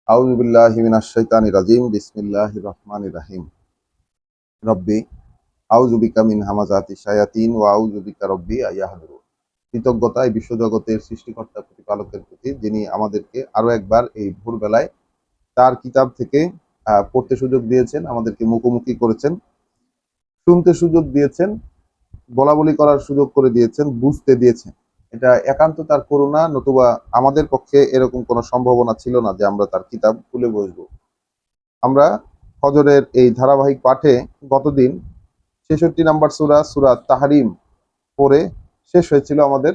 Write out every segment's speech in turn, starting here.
আউযু বিল্লাহি মিনাশ শাইতানির রাজিম। বিসমিল্লাহির রহমানির রহিম। রব্বি আউযু বিকা মিন হামাযাতিশ শায়াতিন ওয়া আউযু বিকা রব্বি আইয়াহদুরুন। কৃতজ্ঞতা এই বিশ্বজগতের সৃষ্টিকর্তা প্রতিপালকের প্রতি, যিনি আমাদেরকে আরো একবার এই ভোরবেলায় তার কিতাব থেকে পড়তে সুযোগ দিয়েছেন, আমাদেরকে মুখোমুখি করেছেন, শুনতে সুযোগ দিয়েছেন, বলাবলি করার সুযোগ করে দিয়েছেন, বুঝতে দিয়েছেন। এটা একান্ত তার করুণা, নতুবা আমাদের পক্ষে এরকম কোনো সম্ভাবনা ছিল না যে আমরা তার কিতাব খুলে বসবো। আমরা ফজরের এই ধারাবাহিক পাঠে গতদিন ৬৬ নাম্বার সূরা, সূরা তাহরিম পড়ে শেষ হয়েছিল আমাদের।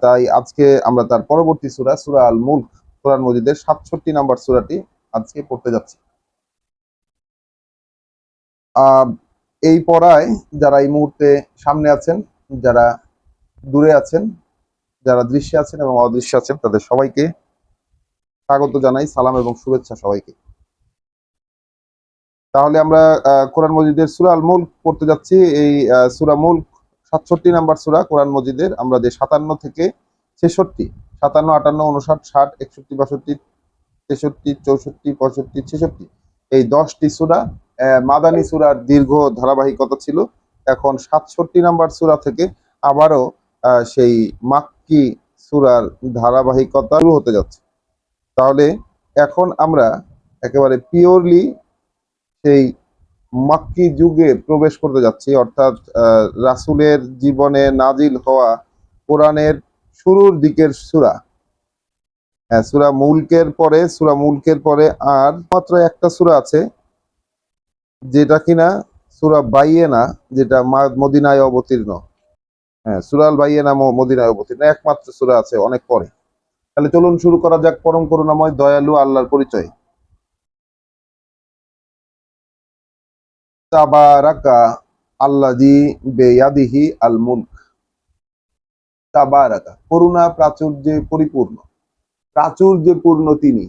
তাই আজকে আমরা তার পরবর্তী সূরা, সূরা আল মুলক, কোরআন মজিদের ৬৭ নাম্বার সূরাটি আজকে পড়তে যাচ্ছি। আহ, এই পড়ায় যারা এই মুহূর্তে সামনে আছেন, যারা দূরে আছেন, যারা দৃশ্যে আছেন এবং অদৃশ্যে আছেন, তাদের সবাইকে স্বাগত জানাই, সালাম এবং শুভেচ্ছা সবাইকে। তাহলে আমরা কোরআন মজিদের সূরা আল মুলক পড়তে যাচ্ছি। এই সূরা মুলক ৬৭ নাম্বার সূরা কোরআন মজিদের। আমরা যে ৫৭ থেকে ৬৬, ৫৭, ৫৮, ৫৯, ৬০, ৬১, ৬২, ৬৩, ৬৪, ৬৫, ৬৬, এই ১০টি সূরা মাদানী সূরার দীর্ঘ ধারাবাহিকতা ছিল। এখন ৬৭ নাম্বার সূরা থেকে আবারও সেই মাক্কি সূরার ধারাবাহিকতা শুরু হতে যাচ্ছে। তাহলে এখন আমরা একেবারে পিওরলি সেই মাক্কি যুগে প্রবেশ করতে যাচ্ছি, অর্থাৎ রাসূলের জীবনে নাজিল হওয়া কোরআনের শুরুর দিকের সূরা। হ্যাঁ, সূরা মুলকের পরে আর মাত্র একটা সূরা আছে, যেটা কিনা সূরা বাইয়েনা, যেটা মদিনায় অবতীর্ণ। হ্যাঁ, সূরা আল বাইয়েনা মদিনায় অবতীর্ণ, একমাত্র সূরা আছে অনেক পরে। তাহলে চলুন শুরু করা যাক পরম করুণাময় দয়ালু আল্লাহর পরিচয়। তাবারাকা আল্লাযী বিয়াদিহি আল মুলক। তাবারাকা, করুণা প্রাচুর্যে পরিপূর্ণ, প্রাচুর্যপূর্ণ তিনি,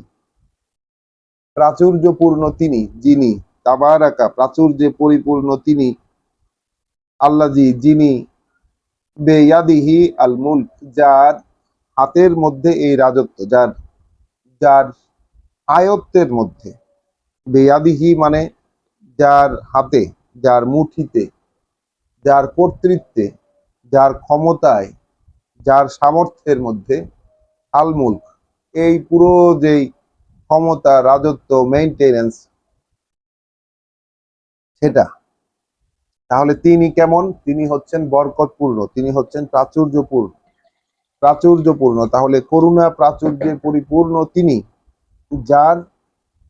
প্রাচুর্যপূর্ণ তিনি, যিনি, তাবারাকা প্রাচুর্যে পরিপূর্ণ তিনি, আল্লাযী যিনি, বেয়াদিহি আল মুলক যার হাতের মধ্যে এই রাজত্ব, যার যার আয়ত্তের মধ্যে, বেয়াদিহি মানে যার হাতে, যার মুঠিতে, যার কর্তৃত্বে, যার ক্ষমতায়, যার সামর্থ্যের মধ্যে আল মুলক, এই পুরো যেই ক্ষমতা, রাজত্ব, মেইনটেনেন্স, সেটা। তাহলে তিনি কেমন? তিনি হচ্ছেন বরকতপূর্ণ, তিনি হচ্ছেন প্রাচুর্যপূর্ণ, প্রাচুর্যপূর্ণ। তাহলে করুণা প্রাচুর্যে পরিপূর্ণ তিনি, যার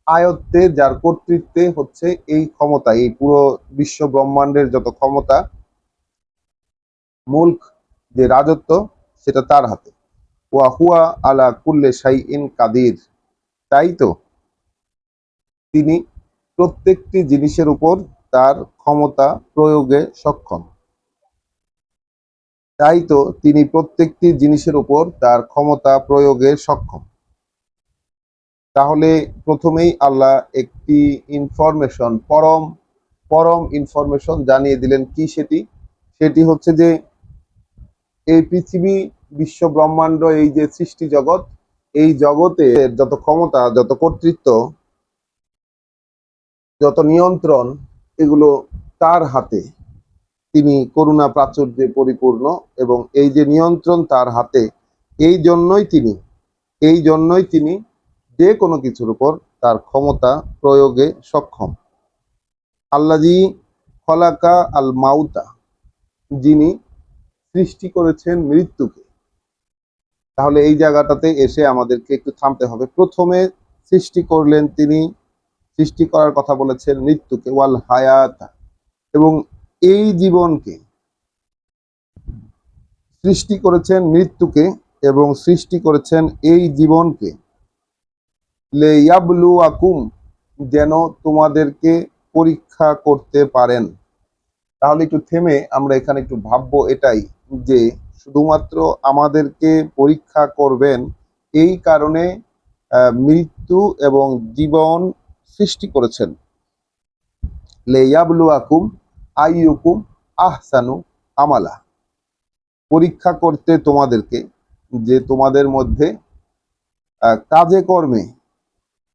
আয়ত্তে, যার কর্তৃত্বে হচ্ছে এই ক্ষমতা, এই পুরো বিশ্ব ব্রহ্মাণ্ডের যত ক্ষমতা, মুলক, যে রাজত্ব, সেটা তার হাতে। ওয়া হুয়া আলা কুল্লে শাইইন কাদির, তাই তো তিনি প্রত্যেকটি জিনিসের উপর তার ক্ষমতা প্রয়োগে সক্ষম। তাই তো তিনি প্রত্যেকটি জিনিসের উপর তার ক্ষমতা প্রয়োগে সক্ষম। তাহলে প্রথমেই আল্লাহ একটি ইনফরমেশন, পরম পরম ইনফরমেশন জানিয়ে দিলেন। কি সেটি? সেটি হচ্ছে যে এই পৃথিবী, বিশ্ব ব্রহ্মাণ্ড, এই যে সৃষ্টি জগৎ, এই জগতে যত ক্ষমতা, যত কর্তৃত্ব, যত নিয়ন্ত্রণ, এগুলো তার হাতে। তিনি করুণা প্রাচুর্যে পরিপূর্ণ এবং এই যে নিয়ন্ত্রণ তার হাতে, এই জন্যই তিনি, এই জন্যই তিনি যে কোনো কিছুর উপর তার ক্ষমতা প্রয়োগে সক্ষম। আল্লাযী খলাকা আল মাউতা, যিনি সৃষ্টি করেছেন মৃত্যুকে। তাহলে এই জায়গাটাতে এসে আমাদেরকে একটু থামতে হবে। প্রথমে সৃষ্টি করলেন তিনি, সৃষ্টি করার কথা বলেছেন মৃত্যুকে, ওয়াল হায়াতা, এবং এই জীবনকে সৃষ্টি করেছেন, মৃত্যুকে এবং সৃষ্টি করেছেন এই জীবনকে, লিয়াবলুয়াকুম, যেন তোমাদেরকে পরীক্ষা করতে পারেন। তাহলে একটু থেমে আমরা এখানে একটু ভাববো এটাই, যে শুধুমাত্র আমাদেরকে পরীক্ষা করবেন, এই কারণে মৃত্যু এবং জীবন সৃষ্টি করেছেন। লিয়াবলুয়াকুম আইয়ুকুম আহসানু আমালা, পরীক্ষা করতে তোমাদেরকে, যে তোমাদের মধ্যে কাজে কর্মে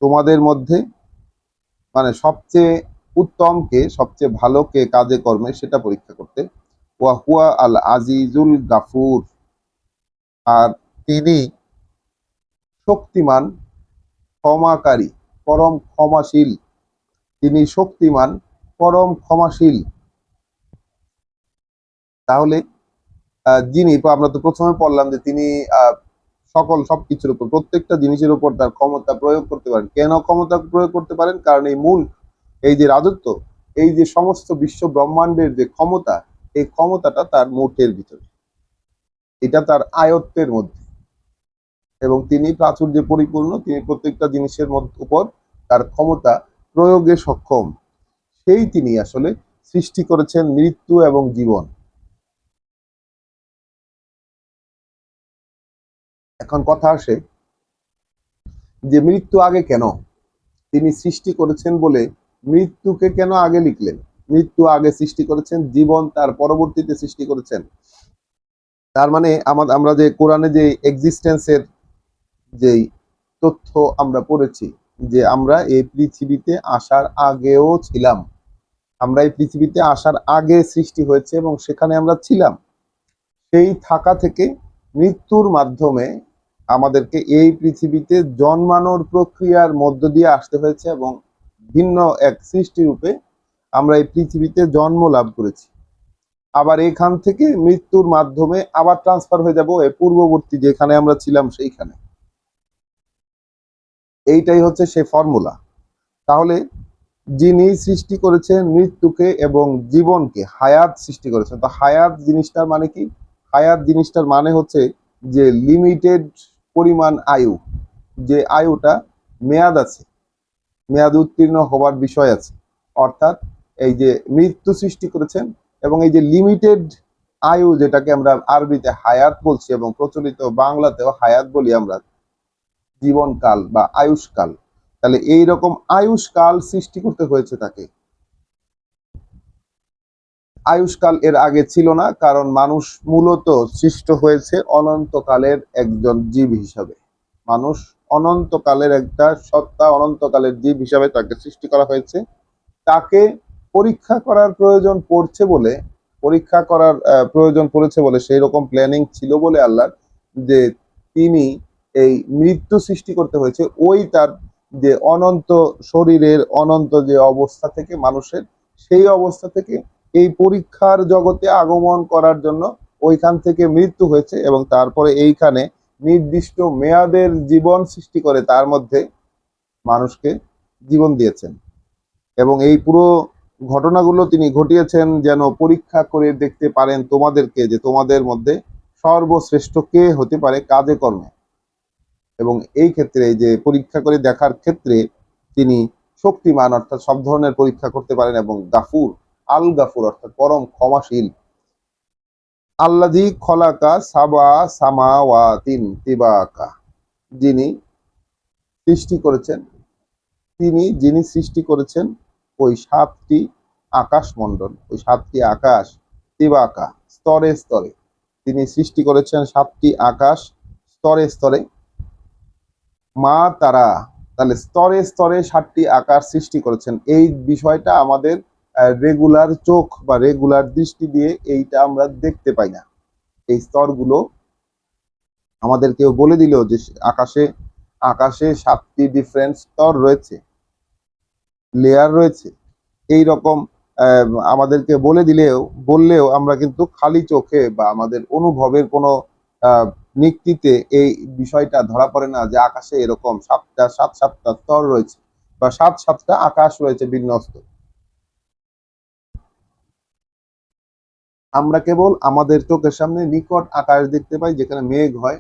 তোমাদের মধ্যে মানে সবচেয়ে উত্তম কে, সবচেয়ে ভালো কে কাজে কর্মে সেটা পরীক্ষা করতে। ওয়া হুয়া আল আজিজুল গাফুর, আর তিনি শক্তিমান, ক্ষমাকারী, পরম ক্ষমাশীল। তিনি শক্তিমান, পরম ক্ষমাশীল। তাহলে যিনি, আমরা তো প্রথমে পড়লাম যে তিনি আহ, সবকিছুর উপর, প্রত্যেকটা জিনিসের উপর তার ক্ষমতা প্রয়োগ করতে পারেন। কেন ক্ষমতা প্রয়োগ করতে পারেন? কারণ এই মূল, এই যে রাজত্ব, এই যে সমস্ত বিশ্ব ব্রহ্মাণ্ডের যে ক্ষমতা, এই ক্ষমতাটা তার মুঠের ভিতরে, এটা তার আয়ত্তের মধ্যে। এবং তিনি প্রাচুর্যে পরিপূর্ণ, তিনি প্রত্যেকটা জিনিসের উপর তার ক্ষমতা প্রয়োগে সক্ষম। সেই তিনি আসলে সৃষ্টি করেছেন মৃত্যু এবং জীবন। এখন কথা আসে যে মৃত্যু আগে কেন? তিনি সৃষ্টি করেছেন বলে মৃত্যুকে কেন আগে লিখলেন? মৃত্যু আগে সৃষ্টি করেছেন, জীবন তার পরবর্তীতে সৃষ্টি করেছেন। তার মানে আমরা যে কোরআনে যে এক্সিস্টেন্সের যেই তথ্য আমরা পড়েছি, যে আমরা এই পৃথিবীতে আসার আগেও ছিলাম, আমরা এই পৃথিবীতে আসার আগে সৃষ্টি হয়েছে এবং সেখানে আমরা ছিলাম। সেই থাকা থেকে মৃত্যুর মাধ্যমে আমাদেরকে এই পৃথিবীতে জন্মানোর প্রক্রিয়ার মধ্য দিয়ে আসতে হয়েছে এবং ভিন্ন এক সৃষ্টি রূপে আমরা এই পৃথিবীতে জন্ম লাভ করেছি। আবার এখান থেকে মৃত্যুর মাধ্যমে আবার ট্রান্সফার হয়ে যাব এই পূর্ববর্তী যেখানে আমরা ছিলাম সেইখানে। এইটাই হচ্ছে সেই ফর্মুলা। তাহলে যিনি সৃষ্টি করেছেন মৃত্যুকে এবং জীবনকে, হায়াত সৃষ্টি করেছেন। তো হায়াত জিনিসটার মানে কি? হায়াত জিনিসটার মানে হচ্ছে যে লিমিটেড পরিমাণ আয়ু, যে আয়ুটা মেয়াদ আছে, মেয়াদ উত্তীর্ণ হবার বিষয় আছে। অর্থাৎ এই যে মৃত্যু সৃষ্টি করেছেন এবং এই যে লিমিটেড আয়ু, যেটাকে আমরা আরবিতে হায়াত বলছি এবং প্রচলিত বাংলাতেও হায়াত বলি আমরা, জীবনকাল বা আয়ুষ্কাল। তাহলে এই রকম আয়ুষ্কাল সৃষ্টি করতে হয়েছে তাকে। আয়ুষ্কাল এর আগে ছিল না, কারণ মানুষ মূলত সৃষ্ট হয়েছে অনন্তকালের একজন জীব হিসাবে। মানুষ অনন্তকালের একটা সত্তা, অনন্তকালের জীব হিসাবে তাকে সৃষ্টি করা হয়েছে। তাকে পরীক্ষা করার প্রয়োজন পড়ছে বলে, পরীক্ষা করার প্রয়োজন পড়েছে বলে, সেই রকম প্ল্যানিং ছিল বলে আল্লাহ, যে তিনি এই মৃত্যু সৃষ্টি করতে হয়েছে ওই তার যে অনন্ত শরীরের অনন্ত যে অবস্থা থেকে মানুষের, সেই অবস্থা থেকে এই পরীক্ষার জগতে আগমন করার জন্য ওইখান থেকে মৃত্যু হয়েছে এবং তারপরে এইখানে নির্দিষ্ট মেয়াদের জীবন সৃষ্টি করে তার মধ্যে মানুষকে জীবন দিয়েছেন। এবং এই পুরো ঘটনাগুলো তিনি ঘটিয়েছেন যেন পরীক্ষা করে দেখতে পারেন তোমাদেরকে, যে তোমাদের মধ্যে সর্বশ্রেষ্ঠ কে হতে পারে কাজে কর্মে। এবং এই ক্ষেত্রে, এই যে পরীক্ষা করে দেখার ক্ষেত্রে তিনি শক্তিমান, অর্থাৎ সব ধরনের পরীক্ষা করতে পারেন, এবং গাফুর, আল গাফুর অর্থাৎ পরম ক্ষমাশীল। আল্লাযী খলাকা সাবা সামাওয়াতিন তিবাকা, যিনি সৃষ্টি করেছেন, যিনি সৃষ্টি করেছেন ওই সাতটি আকাশমণ্ডল, ওই সাতটি আকাশ, তিবাকা স্তরে স্তরে। তিনি সৃষ্টি করেছেন সাতটি আকাশ স্তরে স্তরে। মা তারা, তাহলে স্তরে স্তরে সাতটি আকাশ সৃষ্টি করেছেন। এই বিষয়টা আমাদের রেগুলার চোখ বা রেগুলার দৃষ্টি দিয়ে এইটা আমরা দেখতে পাই না। এই স্তরগুলো আমাদের কেউ বলে দিল যে আকাশে আকাশে সাতটি ডিফারেন্ট স্তর রয়েছে, লেয়ার রয়েছে, এই রকম আমাদেরকে বললেও আমরা কিন্তু খালি চোখে বা আমাদের অনুভবের কোনো নিক্তিতে এই বিষয়টা ধরা পড়ে না যে আকাশে এরকম সাতটা স্তর রয়েছে বা সাতটা আকাশ রয়েছে বিন্যস্ত। আমরা কেবল আমাদের চোখের সামনে নিকট আকাশ দেখতে পাই, যেখানে মেঘ হয়,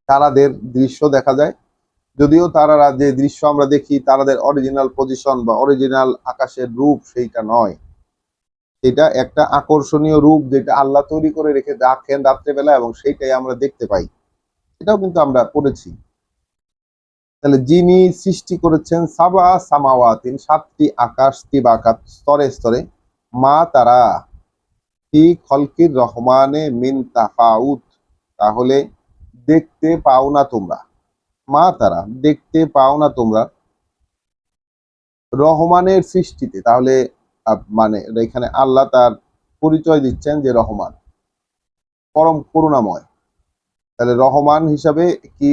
তারাদের দৃশ্য দেখা যায়। যদিও তারারা যে দৃশ্য আমরা দেখি, তারাদের অরিজিনাল পজিশন বা অরিজিনাল আকাশের রূপ সেইটা নয়। এটা একটা আকর্ষণীয় রূপ যেটা আল্লাহ তৈরি করে রেখে রাখেন রাত্রেবেলা, এবং সেইটাই আমরা দেখতে পাই। এটাও কিন্তু আমরা পড়েছি। তাহলে যিনি সৃষ্টি করেছেন সাবা সামাওয়াতিন, সাতটি আকাশ, তিবাকাত স্তরে স্তরে, মা তারা ফি খলকির রহমানে মিন তাফাউত, তাহলে দেখতে পাও না তোমরা, মা তারা দেখতে পাও না তোমরা রহমানের সৃষ্টিতে। তাহলে মানে এখানে আল্লাহ তার পরিচয় দিচ্ছেন যে রহমান, পরম করুণাময়। তাহলে রহমান হিসাবে কি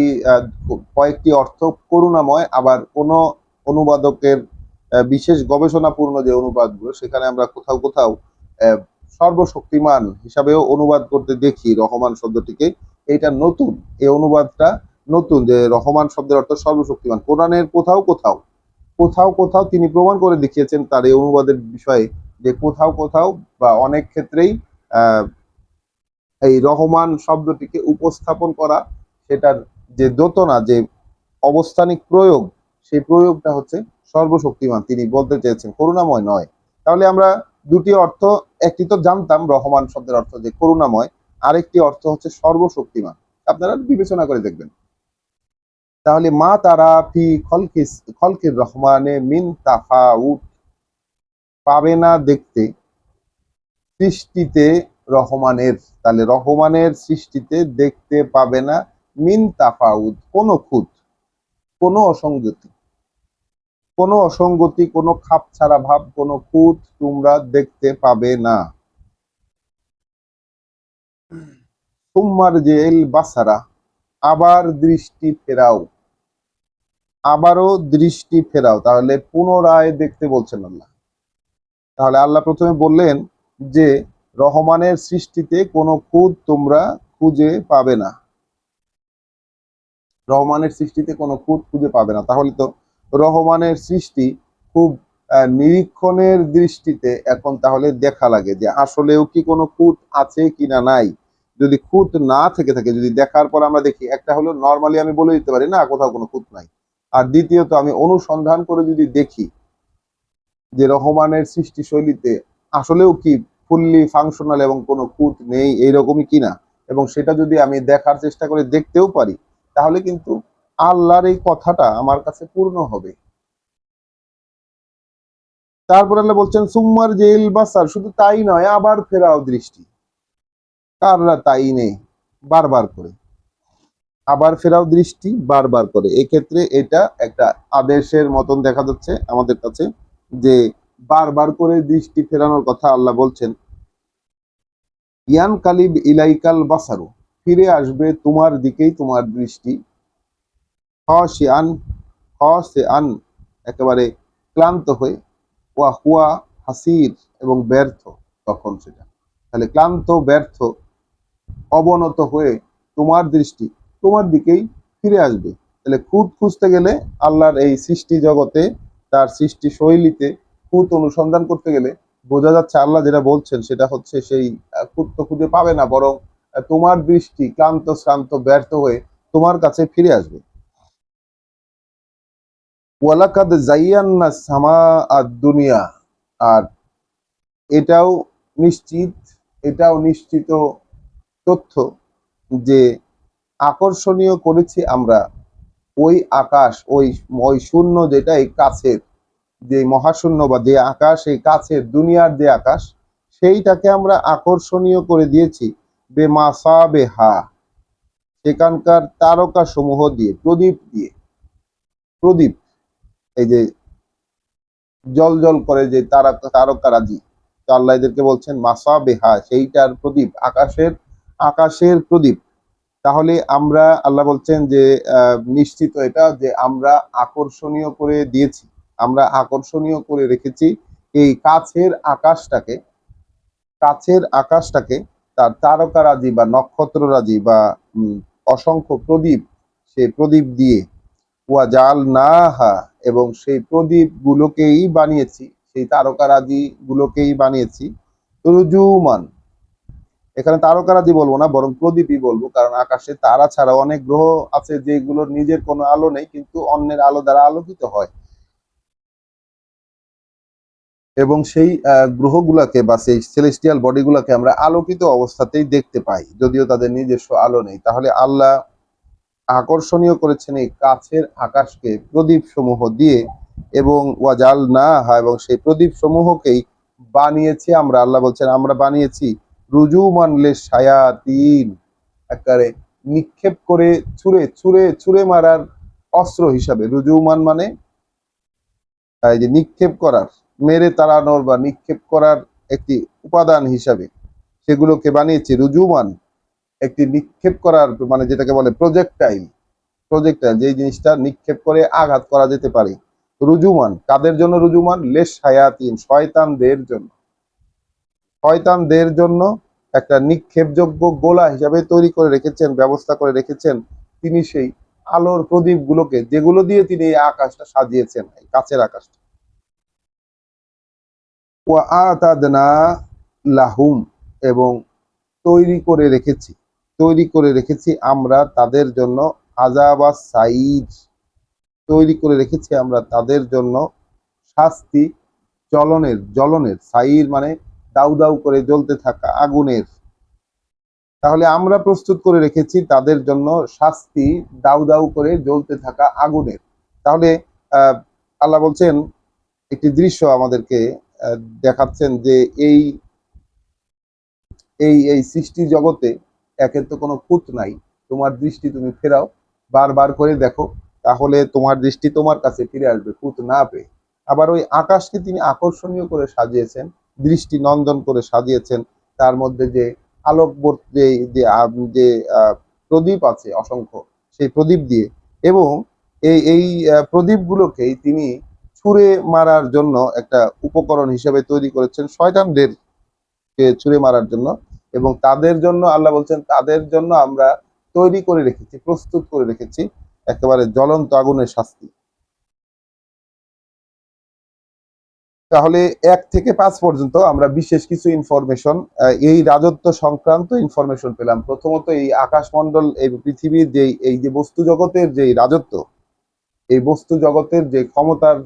কয়েকটি অর্থ করুণাময়, আবার কোন অনুবাদকের বিশেষ গবেষণাপূর্ণ যে অনুবাদগুলো সেখানে আমরা কোথাও কোথাও সর্বশক্তিমান হিসাবেও অনুবাদ করতে দেখি রহমান শব্দটিকে। এইটা নতুন, এই অনুবাদটা নতুন, যে রহমান শব্দের অর্থ সর্বশক্তিমান। কোরআনের কোথাও কোথাও কোথাও কোথাও তিনি প্রমাণ করে দেখিয়েছেন তার এই অনুবাদের বিষয়ে, যে কোথাও কোথাও বা অনেক ক্ষেত্রেই আহ এই রহমান শব্দটিকে উপস্থাপন করা, সেটার যে দোতনা, যে অবস্থানিক প্রয়োগ, সেই প্রয়োগটা হচ্ছে সর্বশক্তিমান। তিনি বলতে চেয়েছেন করুণাময় নয়। তাহলে আমরা দুটি অর্থ, একটি তো জানতাম রহমান শব্দের অর্থ যে করুণাময়, আরেকটি অর্থ হচ্ছে সর্বশক্তিমান। আপনারা বিবেচনা করে দেখবেন। তাহলে মা তারা ফি খলকির রহমানে মিন তাফাউত, পাবে না দেখতে সৃষ্টিতে রহমানের। তাহলে রহমানের সৃষ্টিতে দেখতে পাবে না মিন তাফাউত, কোনো খুঁত, কোনো অসঙ্গতি, কোনো অসঙ্গতি, কোনো খাপ ছাড়া ভাব, কোনো খুঁত তোমরা দেখতে পাবে না। তুম্মার জেল বাসারা, আবার দৃষ্টি ফেরাও, আবারও দৃষ্টি ফেরাও। তাহলে পুনরায় দেখতে বলছেন আল্লাহ। তাহলে আল্লাহ প্রথমে বললেন যে রহমানের সৃষ্টিতে কোনো খুঁত তোমরা খুঁজে পাবে না, রহমানের সৃষ্টিতে কোনো খুঁত খুঁজে পাবে না। তাহলে তো রহমানের সৃষ্টি খুব নিরীক্ষণের দৃষ্টিতে এখন তাহলে দেখা লাগে যে আসলেও কি কোনো খুঁত আছে কিনা নাই। যদি খুঁত না থেকে থাকে, যদি দেখার পর আমরা দেখি, একটা হলো নর্মালি আমি বলে দিতে পারি না কোথাও কোনো খুঁত নাই, আর দ্বিতীয়ত আমি অনুসন্ধান করে যদি দেখি যে রহমানের সৃষ্টি শৈলীতে আসলেও কি ফুললি ফাংশনাল এবং কোনো খুঁত নেই এইরকমই কিনা, এবং সেটা যদি আমি দেখার চেষ্টা করে দেখতেও পারি, তাহলে কিন্তু আল্লাহর এই কথাটা আমার কাছে পূর্ণ হবে। তারপর আল্লাহ বলছেন সুম্মার জেল বাসার, শুধু তাই নয় আবার ফেরাও দৃষ্টি। কাররা তাই নেই, বারবার করে আবার ফেরাও দৃষ্টি, বারবার করে। এক্ষেত্রে এটা একটা আদেশের মতন দেখা যাচ্ছে আমাদের কাছে, যে বারবার করে দৃষ্টি ফেরানোর কথা আল্লাহ বলছেন। ইয়ান কালিব ইলাইকাল বাসারু, ফিরে আসবে তোমার দিকেই তোমার দৃষ্টি। খাশিআন, খাশিআন একেবারে ক্লান্ত হয়ে, ওয়া হুয়া হাসির এবং ব্যর্থ তখন সেটা। তাহলে ক্লান্ত, ব্যর্থ, অবনত হয়ে তোমার দৃষ্টি তোমার দিকেই ফিরে আসবে। তাহলে খুঁত খুঁজতে গেলে আল্লাহর এই সৃষ্টি জগতে, তার সৃষ্টি শৈলীতে খুঁত অনুসন্ধান করতে গেলে বোঝা যাচ্ছে আল্লাহ যেটা বলছেন সেটা হচ্ছে সেই খুঁত তো খুঁজে পাবে না, বরং তোমার দৃষ্টি ক্লান্ত শ্রান্ত ব্যর্থ হয়ে তোমার কাছে ফিরে আসবে। ওয়ালাকাদ জাইয়ান্না সামা আদ দুনিয়া, আর এটাও নিশ্চিত, এটাও নিশ্চিত তথ্য যে আকর্ষণীয় করেছি আমরা ওই আকাশ, ওই ওই শূন্য যেটাই কাছের, যে মহাশূন্য বা যে আকাশ, এই কাছের দুনিয়ার যে আকাশ, সেইটাকে আমরা আকর্ষণীয় করে দিয়েছি বেমাসাবেহা, সেখানকার তারকা সমূহ দিয়ে, প্রদীপ দিয়ে। প্রদীপ, এই যে জল জল করে যে তারকারাজি, তো আল্লাহ এদেরকে বলছেন মাসাবেহা, সেইটার প্রদীপ, আকাশের আকাশের প্রদীপ। তাহলে আমরা, আল্লাহ বলছেন যে নিশ্চিত এটা যে আমরা আকর্ষণীয় করে দিয়েছি, আমরা আকর্ষণীয় করে রেখেছি এই কাছের আকাশটাকে, কাছের আকাশটাকে তার তারকারাজি বা নক্ষত্ররাজি বা অসংখ্য প্রদীপ, সে প্রদীপ দিয়ে। ওয়া জাল নাহা, এবং সেই প্রদীপ গুলোকেই বানিয়েছি, সেই তারকারাজি গুলোকেই বানিয়েছি রুজুমান। এখানে তারকারাজি বলবো না, বরং প্রদীপই বলবো, কারণ আকাশে তারা ছাড়া অনেক গ্রহ আছে যেগুলোর নিজের কোনো আলো নেই, কিন্তু অন্যের আলো দ্বারা আলোকিত হয়, এবং সেই গ্রহগুলাকে বা সেই সেলেস্টিয়াল বডিগুলাকে আমরা আলোকিত অবস্থাতেই দেখতে পাই, যদিও তাদের নিজস্ব আলো নেই। তাহলে আল্লাহ আকর্ষণীয় করেছেন এই কাছের আকাশকে প্রদীপ সমূহ দিয়ে, এবং ওয়াজাল না হয়, এবং সেই প্রদীপ সমূহকেই বানিয়েছি আমরা, আল্লাহ বলছেন আমরা বানিয়েছি রুজু মানলে শায়াতিন, একেবারে নিক্ষেপ করে ছুঁড়ে ছুঁড়ে ছুঁড়ে মারার অস্ত্র হিসাবে, রুজুমান মানে এই যে নিক্ষেপ করার, মেরে তাড়ানোর বা নিক্ষেপ করার একটি উপাদান হিসাবে সেগুলোকে বানিয়েছি রুজুমান, একটি নিক্ষেপ করার মানে যেটাকে বলে প্রজেক্টাইল। প্রজেক্টাইল যে জিনিসটা নিক্ষেপ করে আঘাত করা যেতে পারে। রুজুমান কাদের জন্য? রুজুমান লেশ হায়াতিন, শয়তানদের জন্য। শয়তানদের জন্য একটা নিক্ষেপযোগ্য গোলা হিসাবে তৈরি করে রেখেছেন, ব্যবস্থা করে রেখেছেন তিনি সেই আলোর প্রদীপ গুলোকে, যেগুলো দিয়ে তিনি এই আকাশটা সাজিয়েছেন, এই কাছের আকাশটা। ওয়া আতাদনা লাহুম, এবং তৈরি করে রেখেছি আমরা তাদের জন্য আযাবা সাইর, তৈরি করে রেখেছি আমরা তাদের জন্য শাস্তি, জ্বলনের সাইর মানে দাউ দাউ করে জ্বলতে থাকা আগুনের। তাহলে আমরা প্রস্তুত করে রেখেছি তাদের জন্য শাস্তি, দাউ দাউ করে জ্বলতে থাকা আগুনের। তাহলে আহ আল্লাহ বলছেন, একটি দৃশ্য আমাদেরকে দেখাচ্ছেন যে এই এই এই সৃষ্টি জগতে একের তো কোনো খুঁত নাই। তোমার দৃষ্টি তুমি ফেরাও, বারবার করে দেখো, তাহলে তোমার দৃষ্টি তোমার কাছে ফিরে আসবে খুঁত না পেয়ে। আবার ওই আকাশকে তিনি আকর্ষণীয় করে সাজিয়েছেন, দৃষ্টি নন্দন করে সাজিয়েছেন। তার মধ্যে যে আলোকবর্তী যে যে প্রদীপ আছে অসংখ্য, সেই প্রদীপ দিয়ে, এবং এই প্রদীপগুলোকেই তিনি ছুঁড়ে মারার জন্য একটা উপকরণ হিসেবে তৈরি করেছেন শয়তানদের ছুঁড়ে মারার জন্য। এবং তাদের জন্য আল্লাহ বলছেন, তাদের জন্য আমরা তৈরি করে রেখেছি, প্রস্তুত করে রেখেছি একেবারে জ্বলন্ত আগুনের শাস্তি। তাহলে 1 থেকে 5 পর্যন্ত আমরা বিশেষ কিছু ইনফরমেশন, এই রাজত্ব সংক্রান্ত ইনফরমেশন পেলাম। প্রথমত এই আকাশমণ্ডল, এই পৃথিবীর যে এই যে বস্তু জগতের যে রাজত্ব, এই বস্তু জগতের যে ক্ষমতার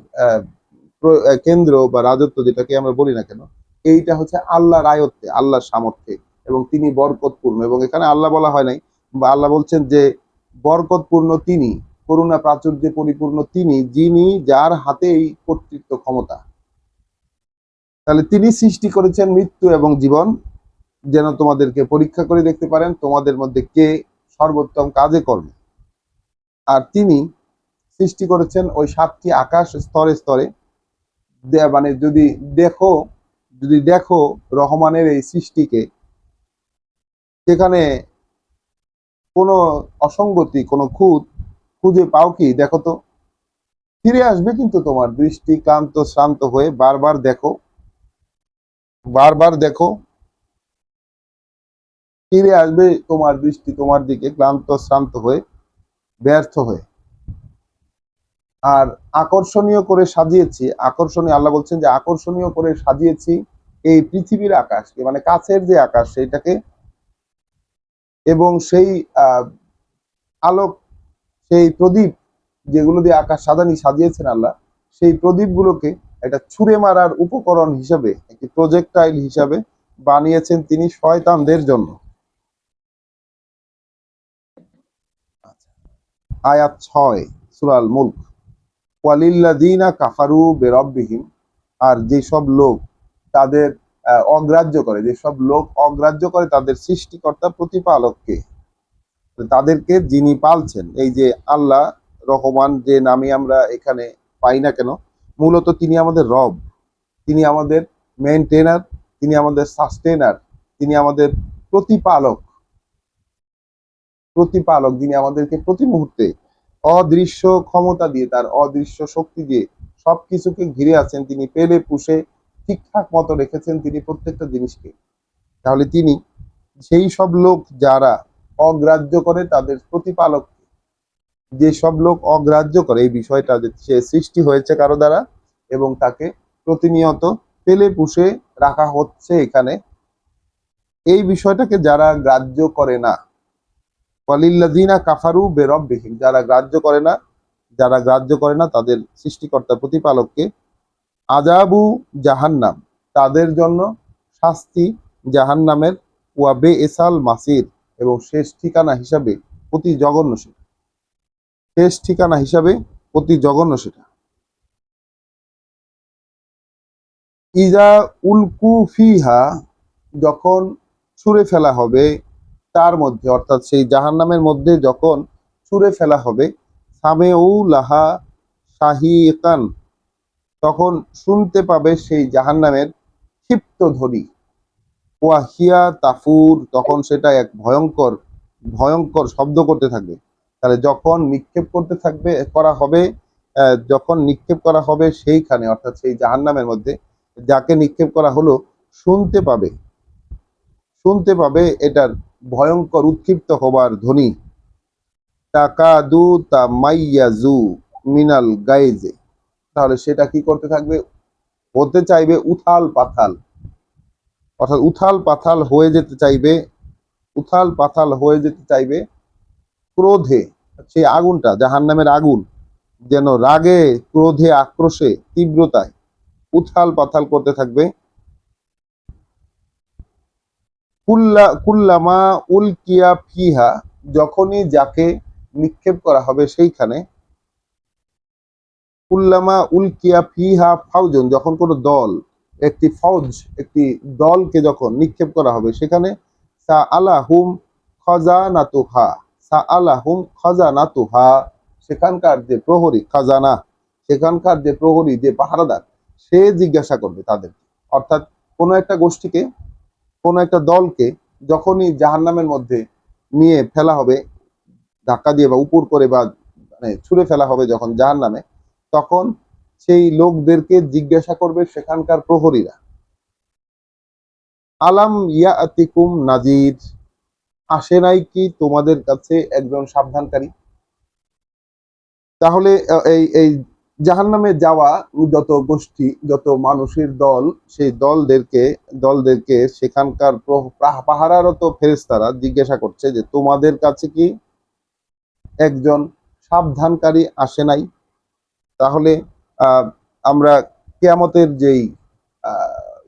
কেন্দ্র বা রাজত্ব যেটাকে আমরা বলি না কেন, এইটা হচ্ছে আল্লাহর আয়ত্তে, আল্লাহর সামর্থ্যে, এবং তিনি বরকতপূর্ণ। এবং এখানে আল্লাহ বলা হয় নাই, বা আল্লাহ বলছেন যে বরকতপূর্ণ তিনি, করুণা প্রাচুর্যে পরিপূর্ণ তিনি, যিনি যার হাতে এই কর্তৃত্ব ক্ষমতা। তাহলে তিনি সৃষ্টি করেছেন মৃত্যু এবং জীবন, যেন তোমাদেরকে পরীক্ষা করে দেখতে পারেন তোমাদের মধ্যে কে সর্বোত্তম কাজে করবে। আর তিনি সৃষ্টি করেছেন ওই 7টি আকাশ স্তরে স্তরে। মানে যদি দেখো রহমানের এই সৃষ্টিকে, সেখানে কোনো অসঙ্গতি, কোনো খুঁত খুঁজে পাও কি? দেখো তো, ফিরে আসবে কিন্তু তোমার দৃষ্টি ক্লান্ত শ্রান্ত হয়ে। বারবার দেখো, বারবার দেখো, ফিরে আসবে তোমার দৃষ্টি তোমার দিকে ক্লান্ত শ্রান্ত হয়ে, ব্যর্থ হয়ে। আর আকর্ষণীয় করে সাজিয়েছি, আকর্ষণীয়, আল্লাহ বলছেন যে আকর্ষণীয় করে সাজিয়েছি এই পৃথিবীর আকাশকে, মানে কাছের যে আকাশ সেইটাকে, এবং সেই আলোক, সেই প্রদীপ যেগুলো দিয়ে আকাশ সাজিয়েছেন আল্লাহ, সেই প্রদীপগুলোকে একটা ছুঁড়ে মারার উপকরণ হিসাবে, একটি প্রজেক্টাইল হিসাবে বানিয়েছেন তিনি শয়তানদের জন্য। আয়াত 6 সূরা আল মুলক, ওয়ালিল্লাযীনা কাফারু বিরাব্বিহিম, আর যেসব লোক তাদের অগ্রাহ্য করে, যেসব লোক অগ্রাহ্য করে তাদের সৃষ্টিকর্তা প্রতিপালককে, তাদেরকে যিনি পালছেন, এই যে আল্লাহ রহমান যে নামে আমরা এখানে পাই না কেন, মূলত তিনি আমাদের রব, তিনি আমাদের মেইনটেনার, তিনি আমাদের সাস্টেনার, তিনি আমাদের প্রতিপালক, যিনি আমাদেরকে প্রতি মুহূর্তে অদৃশ্য ক্ষমতা দিয়ে, তার অদৃশ্য শক্তি দিয়ে সবকিছুকে ঘিরে আছেন তিনি, পেলে পুষে ঠিকঠাক মতো রেখেছেন তিনি প্রত্যেকটা জিনিসকে। তাহলে তিনি সেই সব লোক যারা অগ্রাহ্য করে তাদের প্রতিপালক, যেসব লোক অগ্রাহ্য করে এই বিষয়টা যে সে সৃষ্টি হয়েছে কারো দ্বারা এবং তাকে প্রতিনিয়ত পেলে পুষে রাখা হচ্ছে এখানে, এই বিষয়টাকে যারা গ্রাহ্য করে না, ওয়ালিল্লাযীনা কাফারু বিরাব্বিহিম, যারা গ্রাহ্য করে না তাদের সৃষ্টিকর্তা প্রতিপালককে, আযাবু জাহান্নাম, তাদের জন্য শাস্তি জাহান্নামের, ওয়া বিইসাল মাসির, এবং শেষ ঠিকানা হিসাবে অতি জঘন্য সেটা, শেষ ঠিকানা হিসাবে অতি জঘন্য সেটা। ইজা উলকু ফিহা, যখন ছুঁড়ে ফেলা হবে তার মধ্যে, অর্থাৎ সেই জাহান্নামের মধ্যে যখন ছুঁড়ে ফেলা হবে, সামেউ লাহা শাহিকান, তখন শুনতে পাবে সেই জাহান্নামের ক্ষিপ্ত ধ্বনি। ওয়াহিয়া তাফুর, তখন সেটা এক ভয়ঙ্কর ভয়ঙ্কর শব্দ করতে থাকবে। তাহলে যখন নিক্ষেপ করতে থাকবে করা হবে, যখন নিক্ষেপ করা হবে সেইখানে, অর্থাৎ সেই জাহান্নামের মধ্যে যাকে নিক্ষেপ করা হলো শুনতে পাবে, শুনতে পাবে এটার ভয়ঙ্কর উৎক্ষিপ্ত হবার ধ্বনি। তাকাদু তামাইয়াজু মিনাল গাইজে, তাহলে সেটা কি করতে থাকবে, হতে চাইবে উথাল পাথাল, অর্থাৎ উথাল পাথাল হয়ে যেতে চাইবে, উথাল পাথাল হয়ে যেতে চাইবে ক্রোধে। সেই আগুনটা, জাহান্নামের আগুন যেন রাগে, ক্রোধে, আক্রোশে, তীব্রতায় উথাল পাথাল করতে থাকবে। কুল্লামা উলকিয়া ফিহা, যখনই যাকে নিক্ষেপ করা হবে সেইখানে, কুল্লামা উলকিয়া ফিহা ফাউজন, যখন কোনো দল, একটি ফৌজ, একটি দলকে যখন নিক্ষেপ করা হবে সেখানে, সা আলাহুম খাজানাতুহা, সা আলাহুম খাজানাতুহা, সেখানকার যে প্রহরী, খাজানা, সেখানকার যে প্রহরী, যে পাহারাদার, সে জিজ্ঞাসা করবে তাদের, অর্থাৎ কোনো একটা গোষ্ঠীকে, কোনো একটা দলকে যখনই জাহান্নামের মধ্যে নিয়ে ফেলা হবে, ধাক্কা দিয়ে বা উপর করে বা মানে ছুঁড়ে ফেলা হবে যখন জাহান্নামে, তখন সেই লোকদেরকে জিজ্ঞাসা করবে সেখানকার প্রহরীরা, আলাম ইয়াতিকুম নাজির, আসে নাই কি তোমাদের কাছে একজন সাবধানকারী। তাহলে এই এই জাহান্নামে যাওয়া যত গোষ্ঠী, যত মানুষের দল, সেই দলদেরকে সেখানকার পাহারারত ফেরেশতারা জিজ্ঞাসা করছে যে তোমাদের কাছে কি একজন সাবধানকারী আসে নাই। তাহলে আহ, আমরা কিয়ামতের যেই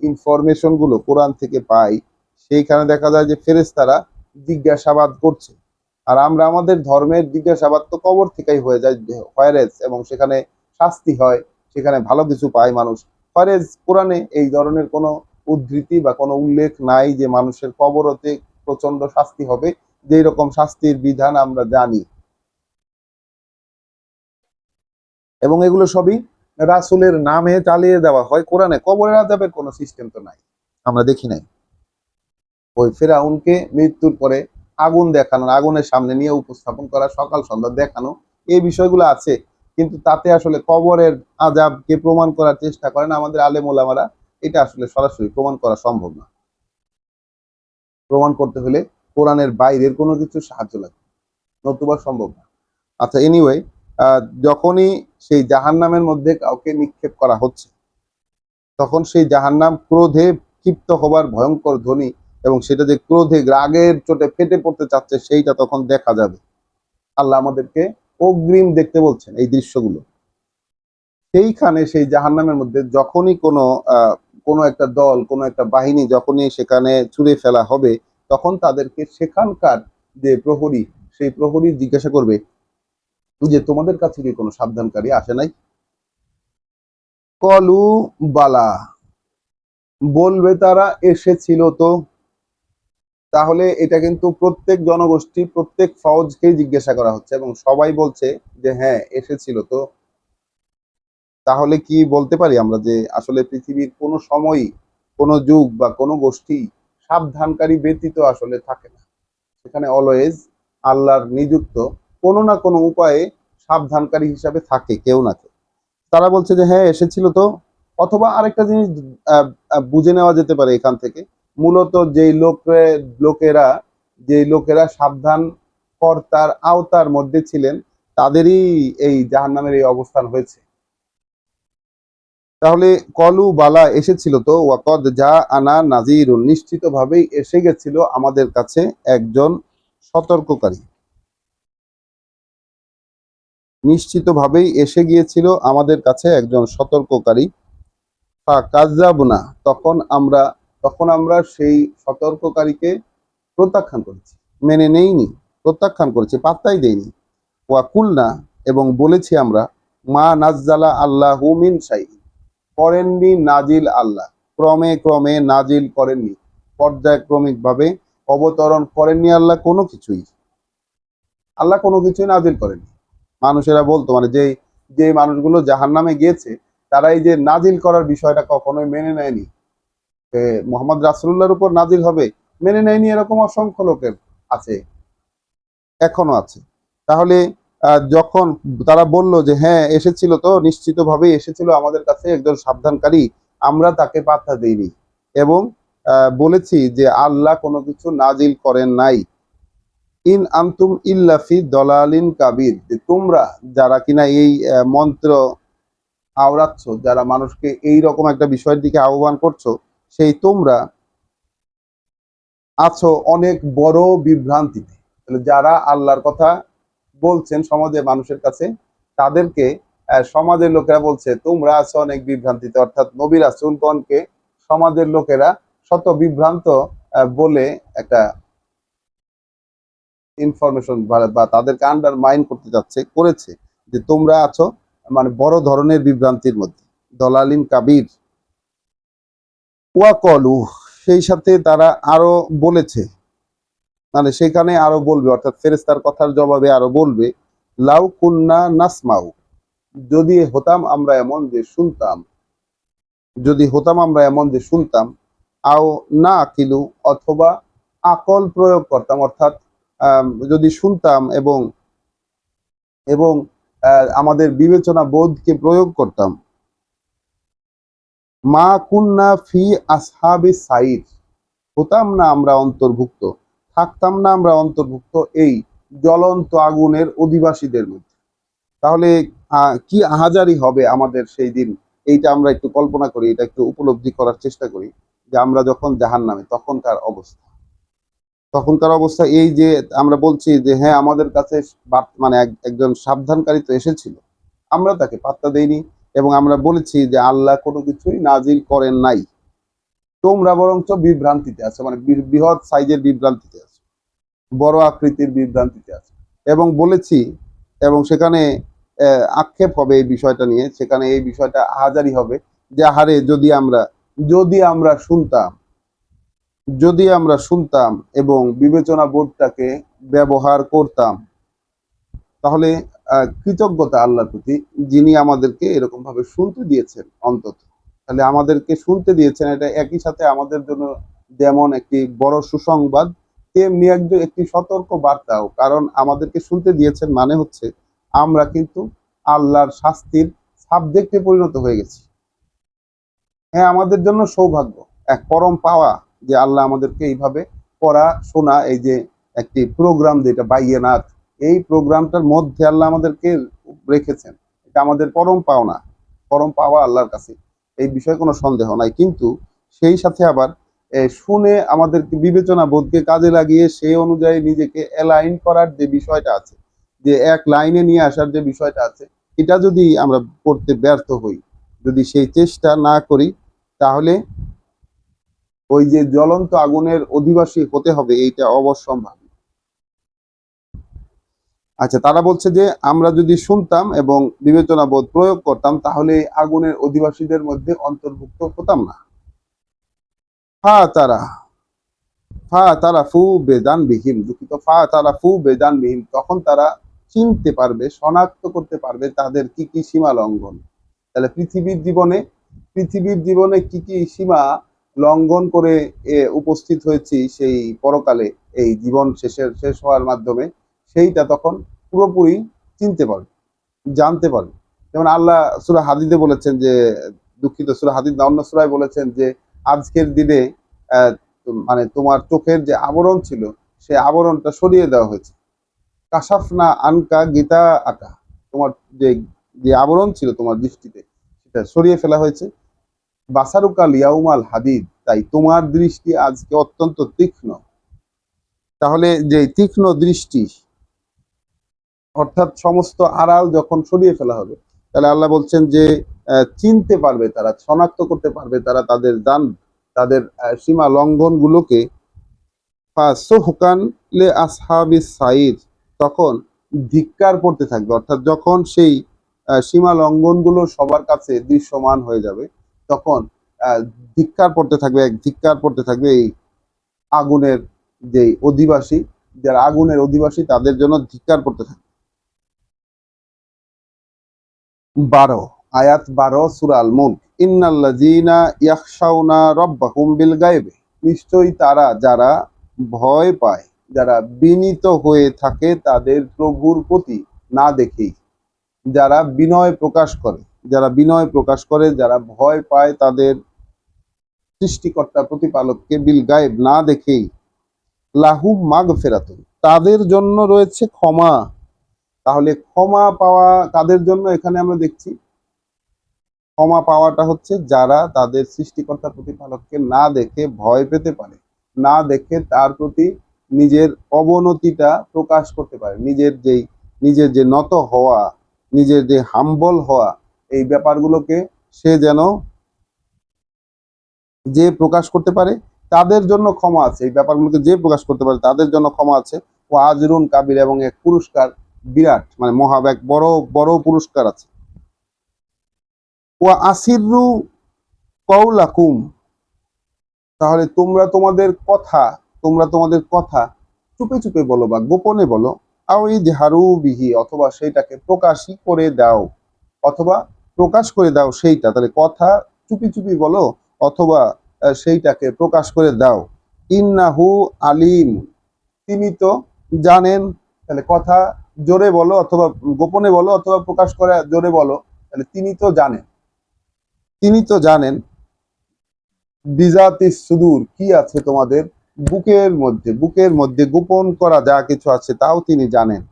ইনফরমেশন গুলো কোরআন থেকে পাই, সেইখানে দেখা যায় যে ফেরেশতারা জিজ্ঞাসাবাদ করছে। আর আমরা আমাদের ধর্মের জিজ্ঞাসাবাদ তো কবর থেকেই হয়ে যায়, ফয়েরেজ, এবং সেখানে শাস্তি হয়, সেখানে ভালো কিছু পায় মানুষ। ফয়েরেজ কোরআনে এই ধরনের কোনো উদ্ধৃতি বা কোনো উল্লেখ নাই যে মানুষের কবরতে প্রচন্ড শাস্তি হবে, যেই রকম শাস্তির বিধান আমরা জানি। এবং এগুলো সবই রাসূলের নামে চালিয়ে দেওয়া হয়। কোরআনে কবরের আযাবের কোনো সিস্টেম তো নাই, আমরা দেখি নাই। ওই ফেরাউনকে মৃত্যুর পরে আগুন দেখানো, আগুনের সামনে নিয়ে উপস্থাপন করা, সকাল সন্ধ্যা দেখানো, এই বিষয়গুলো আছে। কিন্তু তাতে আসলে কবরের আযাবকে প্রমাণ করার চেষ্টা করেন আমাদের আলেম ওলামারা। এটা আসলে সরাসরি প্রমাণ করা সম্ভব না। প্রমাণ করতে হলে কোরআনের বাইরের কোনো কিছু সাহায্য লাগবে, নতুবা সম্ভব না। আচ্ছা, এনিওয়ে, যখনই সেই জাহান্নামের মধ্যে কাউকে নিক্ষেপ করা হচ্ছে, তখন সেই জাহান্নাম ক্রোধে ক্ষিপ্ত হবার ভয়ঙ্কর ধ্বনি, এবং সেটা যে ক্রোধে রাগের চোটে ফেটে পড়তে চাচ্ছে সেইটা তখন দেখা যাবে। আল্লাহ আমাদেরকে অগ্রিম দেখতে বলছেন এই দৃশ্যগুলো। সেইখানে সেই জাহান্নামের মধ্যে যখনই কোনো একটা দল, কোনো একটা বাহিনী যখনই সেখানে ছুঁড়ে ফেলা হবে, তখন তাদেরকে সেখানকার যে প্রহরী, সেই প্রহরী জিজ্ঞাসা করবে যে তোমাদের কাছে কি কোনো সাবধানকারী আসে নাই। কলু বালা, বলবে তারা এসেছিল তো। তাহলে এটা কিন্তু প্রত্যেক জনগোষ্ঠী, প্রত্যেক ফৌজকেই জিজ্ঞাসা করা হচ্ছে, এবং সবাই বলছে যে হ্যাঁ এসেছিল তো। তাহলে কি বলতে পারি আমরা যে আসলে পৃথিবীর কোনো সময়ই, কোনো যুগ বা কোনো গোষ্ঠী সাবধানকারী ব্যতীত আসলে থাকে না। সেখানে অলওয়েজ আল্লাহর নিযুক্ত কোনো না কোনো উপায়ে সাবধানকারী হিসাবে থাকে কেউ না কেউ। তারা বলছে যে হ্যাঁ এসেছিল তো। অথবা আরেকটা জিনিস বুঝে নেওয়া যেতে পারে এখান থেকে, মূলত লোকেরা, যেই লোকেরা সাবধান কর্তার আওতার মধ্যে ছিলেন, তাদেরই এই জাহান্নামের এই অবস্থান হয়েছে। তাহলে কলু বালা, এসেছিল তো, ওয়াকদ যা আনা নাজিরুন, নিশ্চিত ভাবেই এসে গেছিল আমাদের কাছে একজন সতর্ককারী, নিশ্চিত ভাবেই এসে গিয়েছিল আমাদের কাছে একজন সতর্ককারী। কাযাবনা, তখন আমরা সেই সতর্ককারীকে প্রত্যাখ্যান করেছি, মেনে নেইনি, প্রত্যাখ্যান করেছি, পাত্তাই দেইনি। ওয়া কুলনা, এবং বলেছি আমরা, মা নাজ্জালা আল্লাহু মিন শাই, করেননি নাজিল আল্লাহ, ক্রমে ক্রমে নাজিল করেননি, পর্যায়ক্রমিক ভাবে অবতরণ করেননি আল্লাহ কোনো কিছুই, আল্লাহ কোনো কিছুই নাজিল করেননি। মানুষেরা বলতো, মানে যে যে মানুষগুলো জাহান্নামে গিয়েছে তারা এই যে নাজিল করার বিষয়টা কখনোই মেনে নেয়নি। মোহাম্মদ রাসূলুল্লাহর উপর নাজিল হবে মেনে নেয়নি, এরকম অসংখ্য লোকের আছে, এখনো আছে। তাহলে যখন তারা বলল যে হ্যাঁ এসেছিল, তো নিশ্চিতভাবেই এসেছিল আমাদের কাছে একজন সাবধানকারী, আমরা তাকে পাত্তা দেইনি এবং বলেছি যে আল্লাহ কোনো কিছু নাজিল করেন নাই। ইন আনতুম ইল্লা ফি দলালিন কাবির, যে তোমরা যারা কিনা এই মন্ত্র আওড়াচ্ছ, যারা মানুষকে এই রকম একটা বিষয়ের দিকে আহ্বান করছো, সেই তোমরা আছো অনেক বড় বিভ্রান্তিতে। তাহলে যারা আল্লাহর কথা বলছেন সমাজে মানুষের কাছে, তাদেরকে সমাজের লোকেরা বলছে তোমরা আছো অনেক বিভ্রান্তিতে, অর্থাৎ নবী রাসূলগণকে সমাজের লোকেরা শত বিভ্রান্ত বলে একটা ইনফরমেশন বা তাদেরকে আন্ডারমাইন করতে যাচ্ছে, করেছে যে তোমরা আছো মানে বড় ধরনের বিভ্রান্তির মধ্যে, দলালিন কাবির। ওয়াকলু, সেই সাথে তারা আরো বলেছে, মানে সেখানে আরো বলবে, অর্থাৎ ফেরেশতার কথার জবাবে আরো বলবে, লাউ কুন্না নাসমাউ, যদি হতাম আমরা এমন যে শুনতাম, যদি হতাম আমরা এমন যে শুনতাম, আও না আকিলু, অথবা আকল প্রয়োগ করতাম, অর্থাৎ যদি শুনতাম এবং এবং আমাদের বিবেচনা বোধকে প্রয়োগ করতাম, মা কুন্না ফি আসহাবি সাইর, হতাম না আমরা অন্তর্ভুক্ত, থাকতাম না আমরা অন্তর্ভুক্ত এই জ্বলন্ত আগুনের অধিবাসীদের মধ্যে। তাহলে কি আহাজারি হবে আমাদের সেই দিন, এইটা আমরা একটু কল্পনা করি, এটা একটু উপলব্ধি করার চেষ্টা করি, যে আমরা যখন জাহান্নামে, তখনকার অবস্থা এই যে আমরা বলছি যে হ্যাঁ আমাদের কাছে মানে একজন সাবধানকারী তো এসেছিল, আমরা তাকে পাত্তা দেইনি এবং আমরা বলেছি যে আল্লাহ কোনো কিছুই নাজিল করেন নাই, তোমরা বরঞ্চ বিভ্রান্তিতে আছো, মানে বৃহৎ সাইজের বিভ্রান্তিতে আছো, বড় আকৃতির বিভ্রান্তিতে আছে। এবং বলেছি, এবং সেখানে আক্ষেপ হবে এই বিষয়টা নিয়ে, সেখানে এই বিষয়টা আহাজারি হবে যে আহারে যদি আমরা শুনতাম, যদি আমরা শুনতাম এবং বিবেচনা বোধটাকে ব্যবহার করতাম, তাহলে কৃতজ্ঞতা আল্লাহর প্রতি, যিনি আমাদেরকে এরকম ভাবে শুনতে দিয়েছেন অন্তত। তাহলে আমাদেরকে শুনতে দিয়েছেন, এটা একই সাথে আমাদের জন্য যেমন একটি বড় সুসংবাদ, তেমনি একটি সতর্ক বার্তাও। কারণ আমাদেরকে শুনতে দিয়েছেন মানে হচ্ছে আমরা কিন্তু আল্লাহর শাস্তির সাবজেক্টে পরিণত হয়ে গেছি। হ্যাঁ, আমাদের জন্য সৌভাগ্য, এক পরম পাওয়া যে আল্লাহ আমাদেরকে এইভাবে পড়া শোনা, এই যে একটি প্রোগ্রাম, যেটা বাইয়েনাত, এই প্রোগ্রামটার মধ্যে আল্লাহ আমাদেরকে রেখেছেন, এটা আমাদের পরম পাওনা, পরম পাওয়া আল্লাহর কাছে, এই বিষয়ে কোনো সন্দেহ নাই। কিন্তু সেই সাথে আবার শুনে আমাদেরকে বিবেচনা বোধকে কাজে লাগিয়ে সেই অনুযায়ী নিজেকে অ্যালাইন করার যে বিষয়টা আছে, যে এক লাইনে নিয়ে আসার যে বিষয়টা আছে, এটা যদি আমরা করতে ব্যর্থ হই, যদি সেই চেষ্টা না করি, তাহলে ওই যে জ্বলন্ত আগুনের অধিবাসী হতে হবে, এইটা অবশ্যম্ভাবী। আচ্ছা, তারা বলছে যে আমরা যদি শুনতাম এবং বিবেচনা বোধ প্রয়োগ করতাম, তাহলে আগুনের অধিবাসীদের মধ্যে অন্তর্ভুক্ত হতাম না। ফা তারা ফা তারা ফু বেদান বিহীন, দুঃখিত, ফা তারা ফু বেদান বিহীন, তখন তারা চিনতে পারবে, শনাক্ত করতে পারবে তাদের কি কি সীমা লঙ্ঘন। তাহলে পৃথিবীর জীবনে কি কি সীমা লঙ্ঘন করে উপস্থিত হয়েছি সেই পরকালে, এই জীবন শেষ হওয়ার মাধ্যমে, সেইটা তখন পুরোপুরি চিনতে পারবে, জানতে পারবে। যেমন আল্লাহ সূরা হাদীদে বলেছেন যে, দুঃখিত, সূরা হাদীদ না, অন্য সূরায় বলেছেন যে আজকের দিনে মানে তোমার চোখের যে আবরণ ছিল, সেই আবরণটা সরিয়ে দেওয়া হয়েছে। কাশাফনা আনকা গীতা আকা, তোমার যে যে আবরণ ছিল তোমার দৃষ্টিতে, সেটা সরিয়ে ফেলা হয়েছে। বাসারুকাল ইয়াউমাল হাদিদ, তাই তোমার দৃষ্টি আজকে অত্যন্ত তীক্ষ্ণ। তাহলে যে তীক্ষ্ণ দৃষ্টি, অর্থাৎ সমস্ত আড়াল যখন সরিয়ে ফেলা হবে, তাহলে আল্লাহ বলছেন যে চিনতে পারবে তারা, শনাক্ত করতে পারবে তারা তাদের সীমা লঙ্ঘন গুলোকে। ফাসুহকান লে আসহাবিস সাইর, তখন ধিক্কার করতে থাকবে, অর্থাৎ যখন সেই সীমা লঙ্ঘন গুলো সবার কাছে দৃশ্যমান হয়ে যাবে, তখন ধিক্কার পড়তে থাকবে এই আগুনের যে অধিবাসী, যারা আগুনের অধিবাসী, তাদের জন্য ধিক্কার পড়তে থাকবে। 12, আয়াত 12 সূরা আল মুলক। ইন্নাল্লাযীনা ইয়াখশাউনা রাব্বাহুম বিল গায়ব, নিশ্চয়ই তারা যারা ভয় পায়, যারা বিনীত হয়ে থাকে তাদের প্রভুর প্রতি না দেখেই, যারা বিনয় প্রকাশ করে, যারা বিনয় প্রকাশ করে, যারা ভয় পায় তাদের সৃষ্টিকর্তা প্রতিপালককে বিল গায়েব না দেখেই, লাহুম মাগফিরাতুন, তাদের জন্য রয়েছে ক্ষমা। তাহলে ক্ষমা পাওয়া তাদের জন্য, এখানে আমরা দেখছি ক্ষমা পাওয়াটা হচ্ছে যারা তাদের সৃষ্টিকর্তা প্রতিপালককে না দেখে ভয় পেতে পারে, না দেখে তার প্রতি নিজের অবনতিটা প্রকাশ করতে পারে, নিজের যে নত হওয়া, নিজের যে হাম্বল হওয়া, এই ব্যাপারগুলোকে সে যেন যে প্রকাশ করতে পারে তাদের জন্য ক্ষমা আছে। এই ব্যাপারগুলোকে যে প্রকাশ করতে পারে তাদের জন্য ক্ষমা আছে। ও আজরুন কাবির, এবং এক পুরস্কার বিরাট, মানে এক বড় বড় পুরস্কার আছে। ও আসিরু কওলাকুম, তাহলে তোমরা তোমাদের কথা চুপে চুপে বলো বা গোপনে বলো। আও ইজহারু বিহি, অথবা সেইটাকে প্রকাশই করে দাও, অথবা প্রকাশ করে দাও সেইটা। তাহলে কথা চুপি চুপি বলো অথবা সেইটাকে প্রকাশ করে দাও। ইন্নাহু আলিম, তিনি তো জানেন। তাহলে কথা জোরে বলো অথবা গোপনে বলো অথবা প্রকাশ করে জোরে বলো, তাহলে তিনি তো জানেন বিজাতিস সুদূর, কি আছে তোমাদের বুকের মধ্যে গোপন করা যা কিছু আছে তাও তিনি জানেন।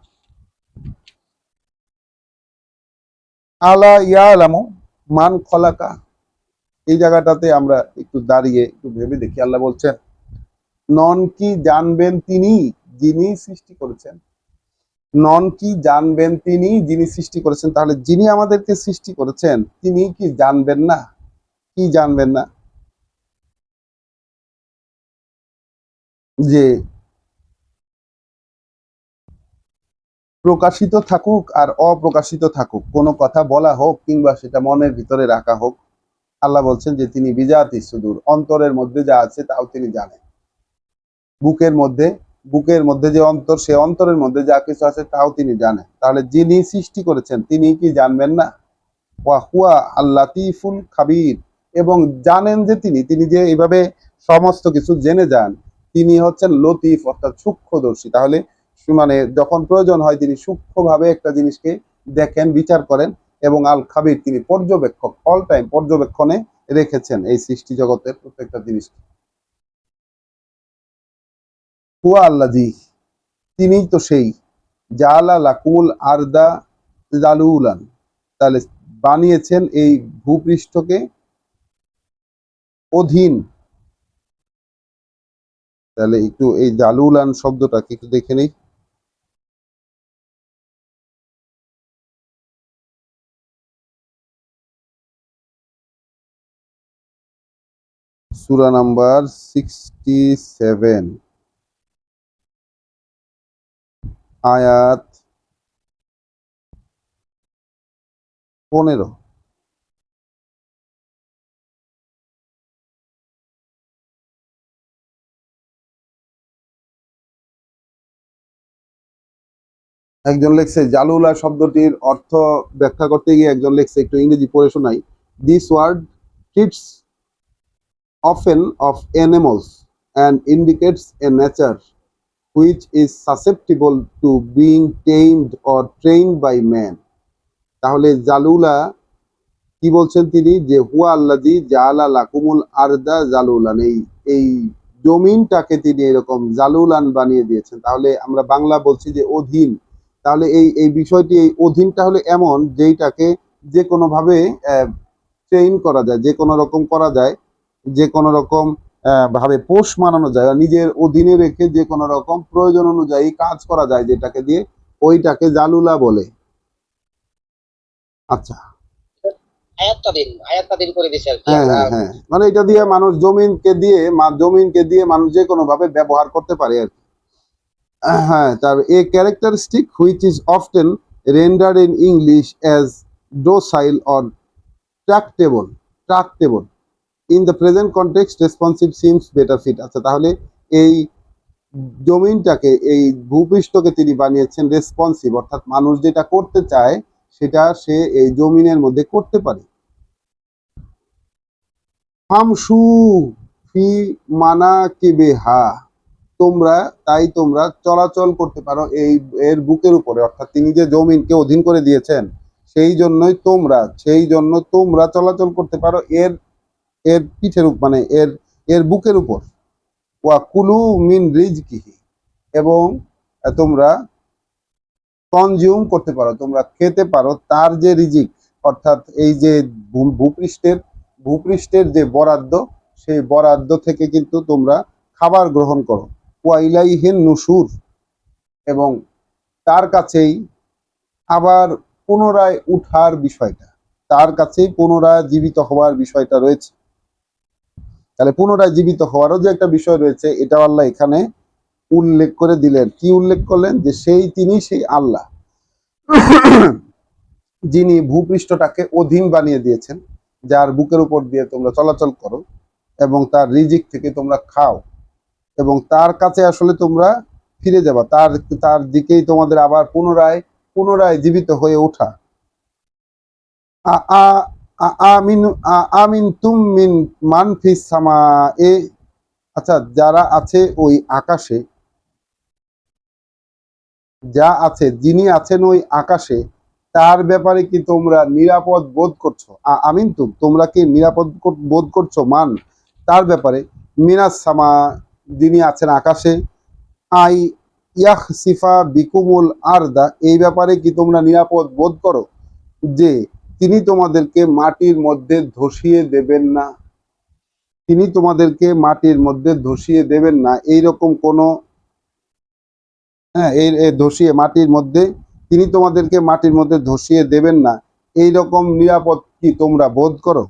আলা ইয়ালামু মান খলাকা, এই জায়গাটাতে আমরা একটু দাঁড়িয়ে একটু ভেবে দেখি। আল্লাহ বলছেন নন কি জানবেন তিনি যিনি সৃষ্টি করেছেন, নন কি জানবেন তিনি যিনি সৃষ্টি করেছেন। তাহলে যিনি আমাদেরকে সৃষ্টি করেছেন তিনি কি জানবেন না? কি জানবেন না? যে প্রকাশিত থাকুক আর অপ্রকাশিত থাকুক, কোনো কথা বলা হোক কিংবা সেটা মনের ভিতরে রাখা হোক, আল্লাহ বলছেন যে তিনি বিজাতি সুদূর, অন্তরের মধ্যে যা আছে তাও তিনি জানেন। বুকের মধ্যে বুকের মধ্যে যে অন্তর, সে অন্তরের মধ্যে যা কিছু আছে তাও তিনি জানেন। তাহলে যিনি সৃষ্টি করেছেন তিনি কি জানবেন না? ওয়া হুয়া আল লাতিফুল খাবির, এবং জানেন যে তিনি যে এইভাবে সমস্ত কিছু জেনে যান, তিনি হচ্ছেন লতিফ অর্থাৎ সূক্ষ্মদর্শী। তাহলে মানে যখন প্রয়োজন হয় তিনি সূক্ষ্মভাবে একটা জিনিসকে দেখেন, বিচার করেন, এবং আল খাবির, তিনি পর্যবেক্ষক, অল টাইম পর্যবেক্ষণে রেখেছেন এই সৃষ্টি জগতের প্রত্যেকটা জিনিসকে। হুয়া আল্লাযী, তিনিই তো সেই, জাআলা লাকুমুল আরদা জালুলান, তাহলে বানিয়েছেন এই ভূপৃষ্ঠকে অধীন। তাহলে একটু এই জালুলান শব্দটাকে একটু দেখে নেই। সূরা নাম্বার 67, আয়াত 15। একজন লেখছে জালুলা শব্দটির অর্থ ব্যাখ্যা করতে গিয়ে একজন লেখছে, একটু ইংরেজি পড়ে শোনাই। This word treats often of animals and indicates a nature which is susceptible to being tamed or trained by man. তাহলে জালুলা কি বলছেন তিনি, যে হুয়া আল্লাযী জাআলা লাকুমুল আরদা জালুলান, এই জমিনটাকে তিনি এরকম জালুলান বানিয়ে দিয়েছেন। তাহলে আমরা বাংলা বলছি যে অধীন। তাহলে এই বিষয়টি, এই অধীনটা হলো এমন যেইটাকে যে কোনো ভাবে ট্রেন করা যায়, যে কোনো রকম করা যায়, যে কোনো রকম ভাবে পোষ মানানো যায়, নিজের অধীনে রেখে যে কোনো রকম প্রয়োজন অনুযায়ী কাজ করা যায়, যেটাকে দিয়ে ওইটাকে জালুলা বলে। আচ্ছা, আয়াতটা দিন করে দিছে আর কি। হ্যাঁ হ্যাঁ হ্যাঁ, মানে এটা দিয়ে মানুষ জমিনকে দিয়ে মানুষ যে কোনো ভাবে ব্যবহার করতে পারে আর কি। হ্যাঁ, তার এ characteristic which is often rendered in English as docile or tractable in the present context responsive seems better fit. আচ্ছা, তাহলে এই জমিনটাকে, এই ভূপৃষ্ঠকে তিনি বানিয়েছেন রেসপন্সিভ, অর্থাৎ মানুষ যেটা করতে চায় সেটা সে এই জমিনের মধ্যে করতে পারে। হামসু ফি মানাকিবিহা, তোমরা চলাচল করতে পারো এর বুকের উপরে, অর্থাৎ তিনি যে জমিনকে অধীন করে দিয়েছেন সেই জন্য তোমরা চলাচল করতে পারো এর এর পিঠের মানে এর বুকের উপর। ওয়া কুলু মিন রিজকিহি, এবং তোমরা কনজিউম করতে পারো, তোমরা খেতে পারো তার যে রিজিক, অর্থাৎ এই যে ভূপৃষ্ঠের যে বরাদ্দ, সেই বরাদ্দ থেকে কিন্তু তোমরা খাবার গ্রহণ করো। ওয়া ইলাইহিন নুশুর, এবং তার কাছেই আবার পুনরায় উঠার বিষয়টা, তার কাছেই পুনরায় জীবিত হওয়ার বিষয়টা রয়েছে। তাহলে পুনরায় জীবিত হওয়ারও যে একটা বিষয় রয়েছে, এটা আল্লাহ এখানে উল্লেখ করে দিলেন। কি উল্লেখ করলেন? যে তিনি সেই আল্লাহ যিনি ভূপৃষ্ঠটাকে অধীন বানিয়ে দিয়েছেন, যার বুকের উপর দিয়ে তোমরা চলাচল করো এবং তার রিজিক থেকে তোমরা খাও, এবং তার কাছে আসলে তোমরা ফিরে যাবা, তার দিকেই তোমাদের আবার পুনরায় জীবিত হয়ে ওঠা। আমিন তুম মিন মান ফিস সামা এ, আচ্ছা যারা আছে ওই আকাশে, যিনি আছেন ওই আকাশে, তার ব্যাপারে কি তোমরা নিরাপদ বোধ করছো? আমিন তোমরা কি নিরাপদ বোধ করছো মান তার ব্যাপারে, মিনাস সামা যিনি আছেন আকাশে, আই ইয়াখসিফা বিকুমুল আরদা, এই ব্যাপারে কি তোমরা নিরাপদ বোধ করো যে তিনি তোমাদেরকে মাটির মধ্যে ধসিয়ে দেবেন না, তিনি তোমাদেরকে মাটির মধ্যে ধসিয়ে দেবেন না, এইরকম কোনো হ্যাঁ ধসিয়ে মাটির মধ্যে, তিনি তোমাদেরকে মাটির মধ্যে ধসিয়ে দেবেন না, এই রকম নিরাপদ কি তোমরা বোধ করো?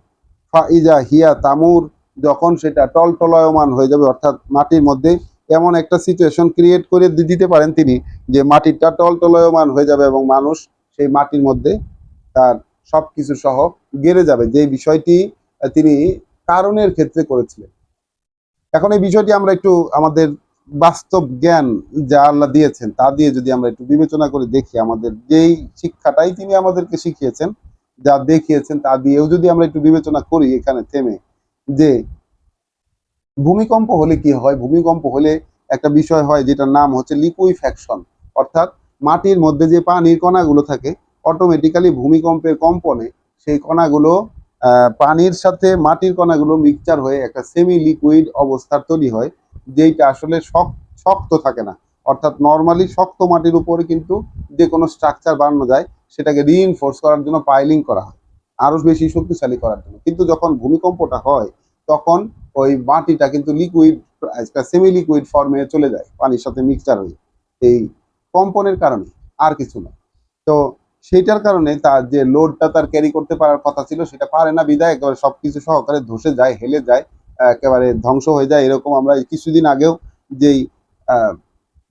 ফাইজা হিয়া তামুর, যখন সেটা টলটলায়মান হয়ে যাবে, অর্থাৎ মাটির মধ্যে এমন একটা সিচুয়েশন ক্রিয়েট করে দিতে পারেন তিনি, যে মাটিটা টলটলায়মান হয়ে যাবে এবং মানুষ সেই মাটির মধ্যে তার সবকিছু সহ গেড়ে যাবে, যে বিষয়টি তিনি কারণের ক্ষেত্রে করেছিলেন। এখন এই বিষয়টি আমরা একটু আমাদের বাস্তব জ্ঞান যা আল্লাহ দিয়েছেন তা দিয়ে যদি আমরা একটু বিবেচনা করে দেখি, আমাদের যেই শিক্ষাটাই তিনি আমাদেরকে শিখিয়েছেন, যা দেখিয়েছেন, তা দিয়েও যদি আমরা একটু বিবেচনা করি এখানে থেমে, যে ভূমিকম্প হলে কি হয়? ভূমিকম্প হলে একটা বিষয় হয় যেটার নাম হচ্ছে লিকুইফ্যাকশন, অর্থাৎ মাটির মধ্যে যে পানির কণাগুলো থাকে, অটোমেটিক্যালি ভূমিকম্পের কম্পনে সেই কণাগুলো পানির সাথে মাটির কণাগুলো মিক্সচার হয়ে একটা সেমি লিকুইড অবস্থার তৈরি হয়, যেইটা আসলে শক্ত থাকে না। অর্থাৎ নর্মালি শক্ত মাটির উপরে কিন্তু যে কোনো স্ট্রাকচার বানানো যায়, সেটাকে রিইনফোর্স করার জন্য পাইলিং করা হয়, আরো বেশি শক্তিশালী করার জন্য। কিন্তু যখন ভূমিকম্পটা হয়, তখন ওই মাটিটা কিন্তু লিকুইড, একটা সেমি লিকুইড ফর্মে চলে যায় পানির সাথে মিক্সচার হয়ে, এই কম্পনের কারণে, আর কিছু না। তো সেইটার কারণে তার যে লোডটা তার ক্যারি করতে পারার কথা ছিল, সেটা পারে না, বিদায় একেবারে সবকিছু সহকারে ধসে যায়, হেলে যায়, একেবারে ধ্বংস হয়ে যায়। এরকম আমরা কিছুদিন আগেও যেই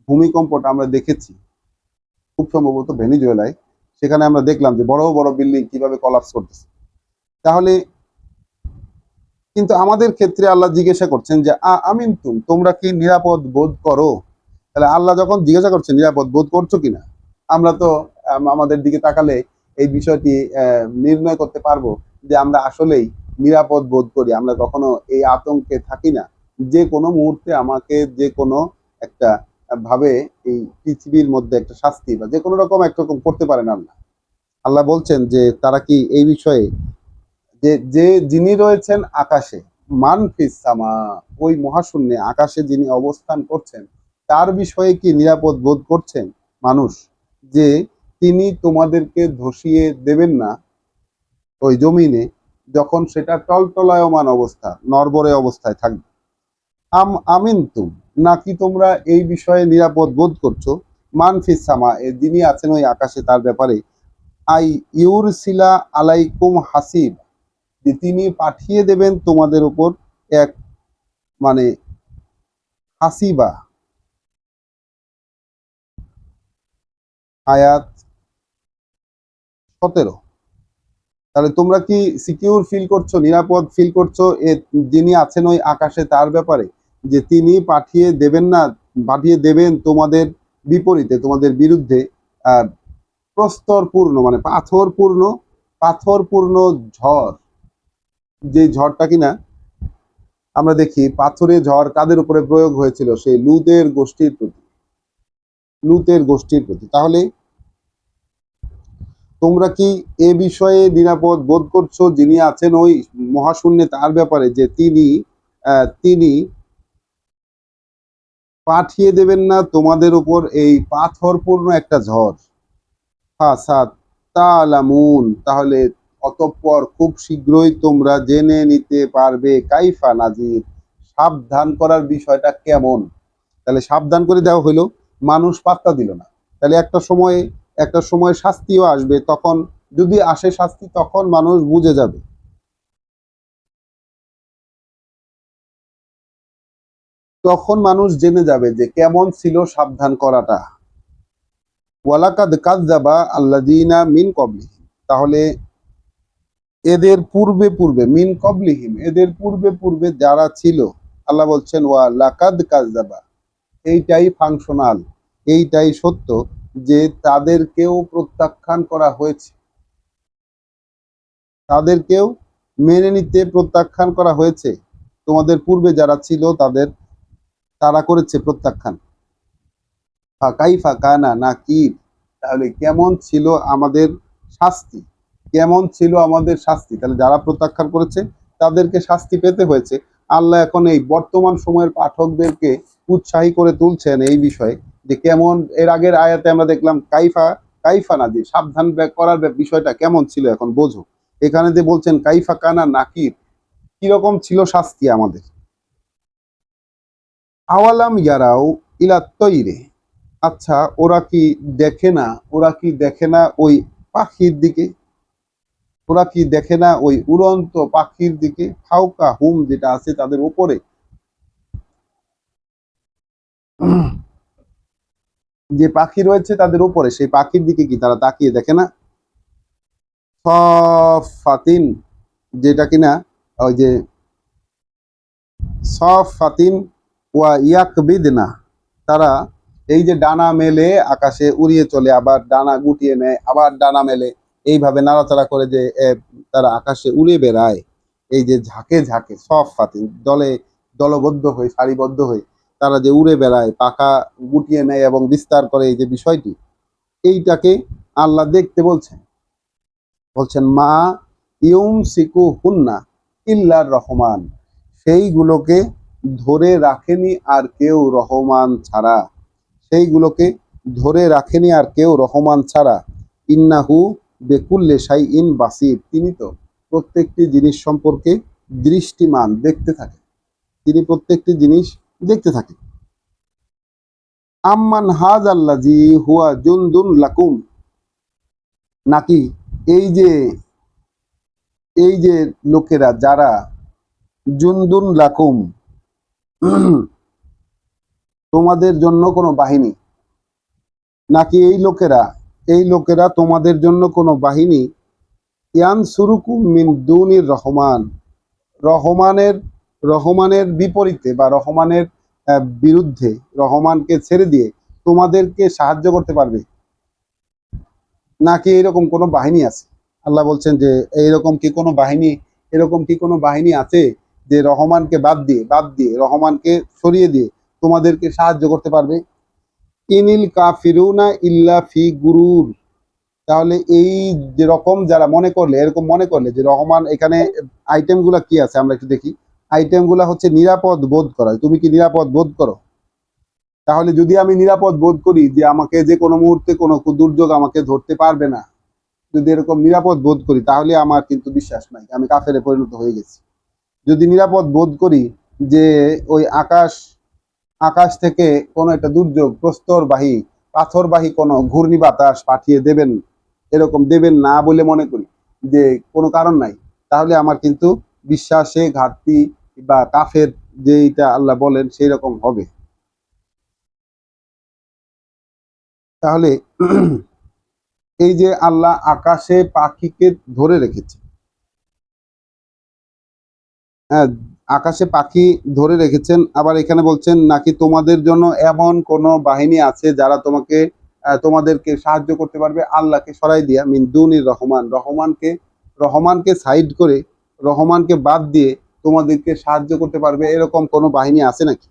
ভূমিকম্পটা আমরা দেখেছি, খুব সম্ভবত ভেনিজুয়েলায়, সেখানে আমরা দেখলাম যে বড় বড় বিল্ডিং কিভাবে কলাপস করতেছে। তাহলে কিন্তু আমাদের ক্ষেত্রে আল্লাহ জিজ্ঞাসা করছেন যে আমিন তোমরা কি নিরাপদ বোধ করো? তাহলে আল্লাহ যখন জিজ্ঞাসা করছেন নিরাপদ বোধ করছো কিনা, আমরা তো আমাদের দিকে তাকালে এই বিষয়টি নির্ণয় করতে পারবো যে আমরা আসলেই নিরাপদ বোধ করি, আমরা কখনো এই আতঙ্কে থাকি না। যে কোনো মুহূর্তে আমাকে যে কোনো একটা ভাবে এই পৃথিবীর মধ্যে একটা শাস্তি বা যে কোনো রকম একরকম করতে পারেন আল্লাহ। আল্লাহ বলছেন যে তারা কি এই বিষয়ে, যিনি রয়েছেন আকাশে, মানফিস সামা, ওই মহাশূন্যে আকাশে যিনি অবস্থান করছেন, তার বিষয়ে কি নিরাপদ বোধ করছেন মানুষ, যে তিনি তোমাদেরকে ধসিয়ে দেবেন না ওই জমিনে, যখন সেটা টলটলায়মান অবস্থা, নড়বড়ে অবস্থায় থাকবে। আমিন নাকি তোমরা এই বিষয়ে নিরাপদ বোধ করছো? মানফিস সামা, যিনি আছেন ওই আকাশে, তার ব্যাপারে আই ইউরসিলা আলাইকুম হাসিব, যে তিনি পাঠিয়ে দেবেন তোমাদের উপর এক মানে হাসিবা। আয়াত 17। তাহলে তোমরা কি সিকিউর ফিল করছো, নিরাপদ ফিল করছো যিনি আছেন ওই আকাশে তার ব্যাপারে, যে তিনি পাঠিয়ে দেবেন তোমাদের বিপরীতে, তোমাদের বিরুদ্ধে প্রস্তরপূর্ণ মানে পাথরপূর্ণ ঝড়, যে ঝড়টা কিনা আমরা দেখি পাথরে ঝড় কাদের উপরে প্রয়োগ হয়েছিল, সেই লুতের গোষ্ঠীর প্রতি। তাহলে তোমরা কি এ বিষয়ে নিরাপদ বোধ করছো যিনি আছেন ওই মহাশূন্যে, তার ব্যাপারে যে তিনি পাঠিয়ে দেবেন না তোমাদের উপর এই পাথরপূর্ণ একটা ঝড়। তালামুন, তাহলে অতঃপর খুব শীঘ্রই তোমরা জেনে নিতে পারবে কাইফা নাজির, সাবধান করার বিষয়টা কেমন। তাহলে সাবধান করে দেওয়া হইলো, মানুষ পাত্তা দিল না। তাহলে একটা সময় শাস্তিও আসবে, তখন যদি আসে শাস্তি তখন মানুষ বুঝে যাবে, তখন মানুষ জেনে যাবে যে কেমন ছিল সাবধান করাটা। ওয়ালাকাদ কাযযাবা আল্লাযীনা মিন ক্বাবলিহিম, তাহলে এদের পূর্বে পূর্বে যারা ছিল, আল্লাহ বলছেন ওয়া লাকাদ কাযযাবা, এইটাই ফাংশনাল, এইটাই সত্য যে তাদেরকেও প্রত্যাখ্যান করা হয়েছে, তাদেরকেও মেনে নিতে প্রত্যাখ্যান করা হয়েছে। তোমাদের পূর্বে যারা ছিল তারা করেছে প্রত্যাখ্যান। কাইফা কানা নাকির, তাহলে কেমন ছিল আমাদের শাস্তি। তাহলে যারা প্রত্যাখ্যান করেছে তাদেরকে শাস্তি পেতে হয়েছে। আল্লাহ এখন এই বর্তমান সময়ের পাঠকদেরকে উৎসাহী করে তুলছেন এই বিষয়ে, যে কেমন, এর আগের আয়াতে আমরা দেখলাম কাইফা নাজির, সাবধান করার বিষয়টা কেমন ছিল এখন বোঝো। এখানে যে বলছেন কাইফা কানা নাকির, কিরকম ছিল শাস্তি আমাদের। আওয়ালাম ইয়ারাও ইলা তৈরে, আচ্ছা ওরা কি দেখে না ওই পাখির দিকে, ওরা কি দেখে না ওই উড়ন্ত পাখির দিকে, ফাওকা হুম, যেটা আছে তাদের উপরে, যে পাখি রয়েছে তাদের উপরে, সেই পাখির দিকে কি তারা তাকিয়ে দেখে না। সফাতিন, যেটা কিনা ওই যে সফাতিন ওয়া ইয়াকবিদনা, তারা এই যে ডানা মেলে আকাশে উড়িয়ে চলে, আবার ডানা গুটিয়ে নেয়, আবার ডানা মেলে, এইভাবে নাড়াচাড়া করে যে তারা আকাশে উড়ে বেড়ায়, এই যে ঝাঁকে ঝাঁকে সফাতিন, দলবদ্ধ হয়ে সারিবদ্ধ হয়ে তারা যে উড়ে বেড়ায়, পাখা গুটিয়ে নেয় এবং বিস্তার করে, এই যে বিষয়টি, এইটাকে আল্লাহ দেখতে বলছেন মা ইউমসিকু হুন্না ইল্লার রহমান, সেইগুলোকে ধরে রাখেনি আর কেউ রহমান ছাড়া, সেইগুলোকে ধরে রাখেনি আর কেউ রহমান ছাড়া। ইন্নাহু বেকুল্লে শাইইন বাসির, তিনি তো প্রত্যেকটি জিনিস সম্পর্কে দৃষ্টিমান, দেখতে থাকে, তিনি প্রত্যেকটি জিনিস দেখতে থাকেন। আম্মান হাযাল্লাযী হুয়া জুনদুন লাকুম, নাকি এই যে এই যে লোকেরা যারা জুনদুন লাকুম, তোমাদের জন্য কোনো বাহিনী, নাকি এই লোকেরা তোমাদের জন্য কোনো বাহিনী, ইয়ানসুরুকুম মিন দুনির রহমান, রহমানের রহমানের বিপরীতে বা রহমানের বিরুদ্ধে, রহমানকে ছেড়ে দিয়ে তোমাদেরকে সাহায্য করতে পারবে, নাকি এরকম কোনো বাহিনী আছে। আল্লাহ বলছেন যে এরকম কি কোনো বাহিনী আছে যে রহমানকে বাদ দিয়ে রহমানকে সরিয়ে দিয়ে তোমাদেরকে সাহায্য করতে পারবে। ইনিল কাফিরুনা ইল্লা ফি গুরুর, তাহলে এই যে রকম যারা এরকম মনে করলে যে রহমান, এখানে আইটেমগুলা কি আছে আমরা একটু দেখি। আইটেমগুলা হচ্ছে নিরাপদ বোধ করা, তুমি কি নিরাপদ বোধ করো। তাহলে যদি আমি নিরাপদ বোধ করি যে আমাকে যে কোনো মুহূর্তে কোনো দুর্যোগ আমাকে ধরতে পারবে না, যদি এরকম নিরাপদ বোধ করি, তাহলে আমার কিন্তু বিশ্বাস নাই, আমি কাফেরে পরিণত হয়ে গেছি। যদি নিরাপদ বোধ করি যে ওই আকাশ থেকে কোনো একটা দুর্যোগ, প্রস্তরবাহী পাথরবাহী কোনো ঘূর্ণি বাতাস পাঠিয়ে দেবেন না বলে মনে করি, যে কোনো কারণ নাই, তাহলে আমার কিন্তু বিশ্বাসে ঘাটতি বা কাফের যেটা আল্লাহ বলেন সেই রকম হবে। তাহলে এই যে আল্লাহ আকাশে পাখিকে ধরে রেখেছে, হ্যাঁ, আকাশে পাখি ধরে রেখেছেন, আবার এখানে বলছেন নাকি তোমাদের জন্য এমন কোন বাহিনী আছে যারা তোমাকে তোমাদেরকে সাহায্য করতে পারবে আল্লাহকে সরাই দিয়া, মিন দুনির রহমান, রহমানকে সাইড করে, রহমানকে বাদ দিয়ে তোমাদেরকে সাহায্য করতে পারবে এরকম কোনো বাহিনী আছে নাকি?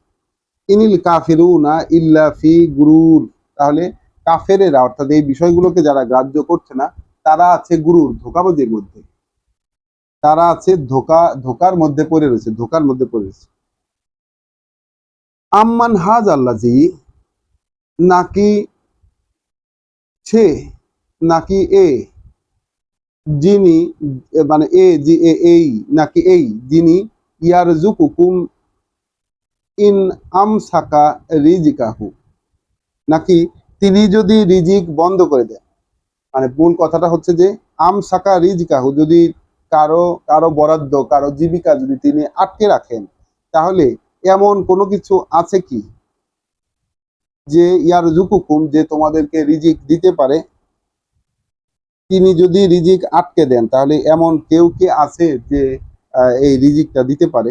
ইনিল কাফিরুনা ইল্লা ফি গুরুর, তাহলে কাফেরেরা অর্থাৎ এই বিষয়গুলোকে যারা গ্রাহ্য করছে না তারা আছে গুরুর, ধোঁকাবাজির মধ্যে, তারা আছে ধোকার মধ্যে পড়ে রয়েছে, ধোকার মধ্যে পড়ে রয়েছে। আম্মান হাজ আল্লাজি, নাকি সে, নাকি এ, যিনি, মানে এই, নাকি এই যিনি ইয়ারজুকুকুম ইন আমসাকা রিজিকাহু, নাকি তিনি যদি রিজিক বন্ধ করে দেন, মানে মূল কথাটা হচ্ছে যে আমসাকা রিজিকাহু, যদি কারো কারো বরাদ্দ, কারো জীবিকা যদি তিনি আটকে রাখেন, তাহলে এমন কোনো কিছু আছে কি যে ইয়ারজুকুকুম, যে তোমাদেরকে রিজিক দিতে পারে? তিনি যদি রিজিক আটকে দেন তাহলে এমন কেউ কে আছে যে এই রিজিকটা দিতে পারে?